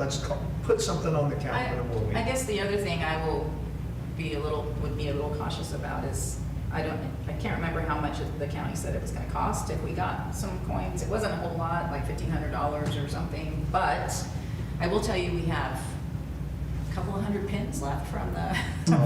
put something on the calendar and we'll meet. I guess the other thing I would be a little cautious about is, I can't remember how much the county said it was gonna cost if we got some coins. It wasn't a whole lot, like $1,500 or something, but I will tell you, we have a couple of hundred pins left from the,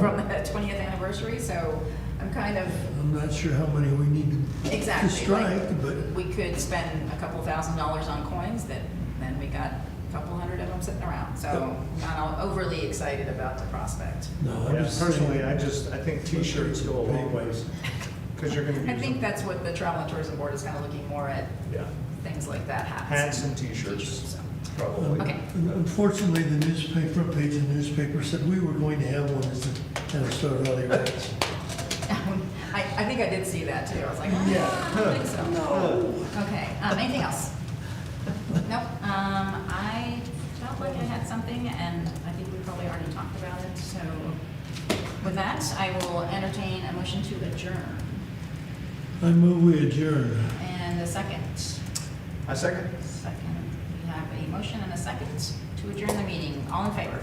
from the 20th anniversary, so I'm kind of, I'm not sure how many we need to exactly. strike, like, but we could spend a couple $1,000s on coins that then we got couple hundred of them sitting around, so not overly excited about the prospect. No, I'm Yeah, just personally, saying. I think T-shirts go a long ways, because you're gonna use I think them. that's what the Travel and Tourism Board is kind of looking more at, Yeah, things like that, hats. hats and T-shirts, So. probably. Okay. Unfortunately, the newspaper, front page of the newspaper said we were going to have one as the Town of Star Valley Reds. I think I did see that too. I was like, Yeah. I don't think so. No. Okay, anything else? Nope. I felt like I had something, and I think we probably already talked about it, so with that, I will entertain a motion to adjourn. I move we adjourn. And a second. A second? Second. We have a motion and a second to adjourn the meeting. All in favor?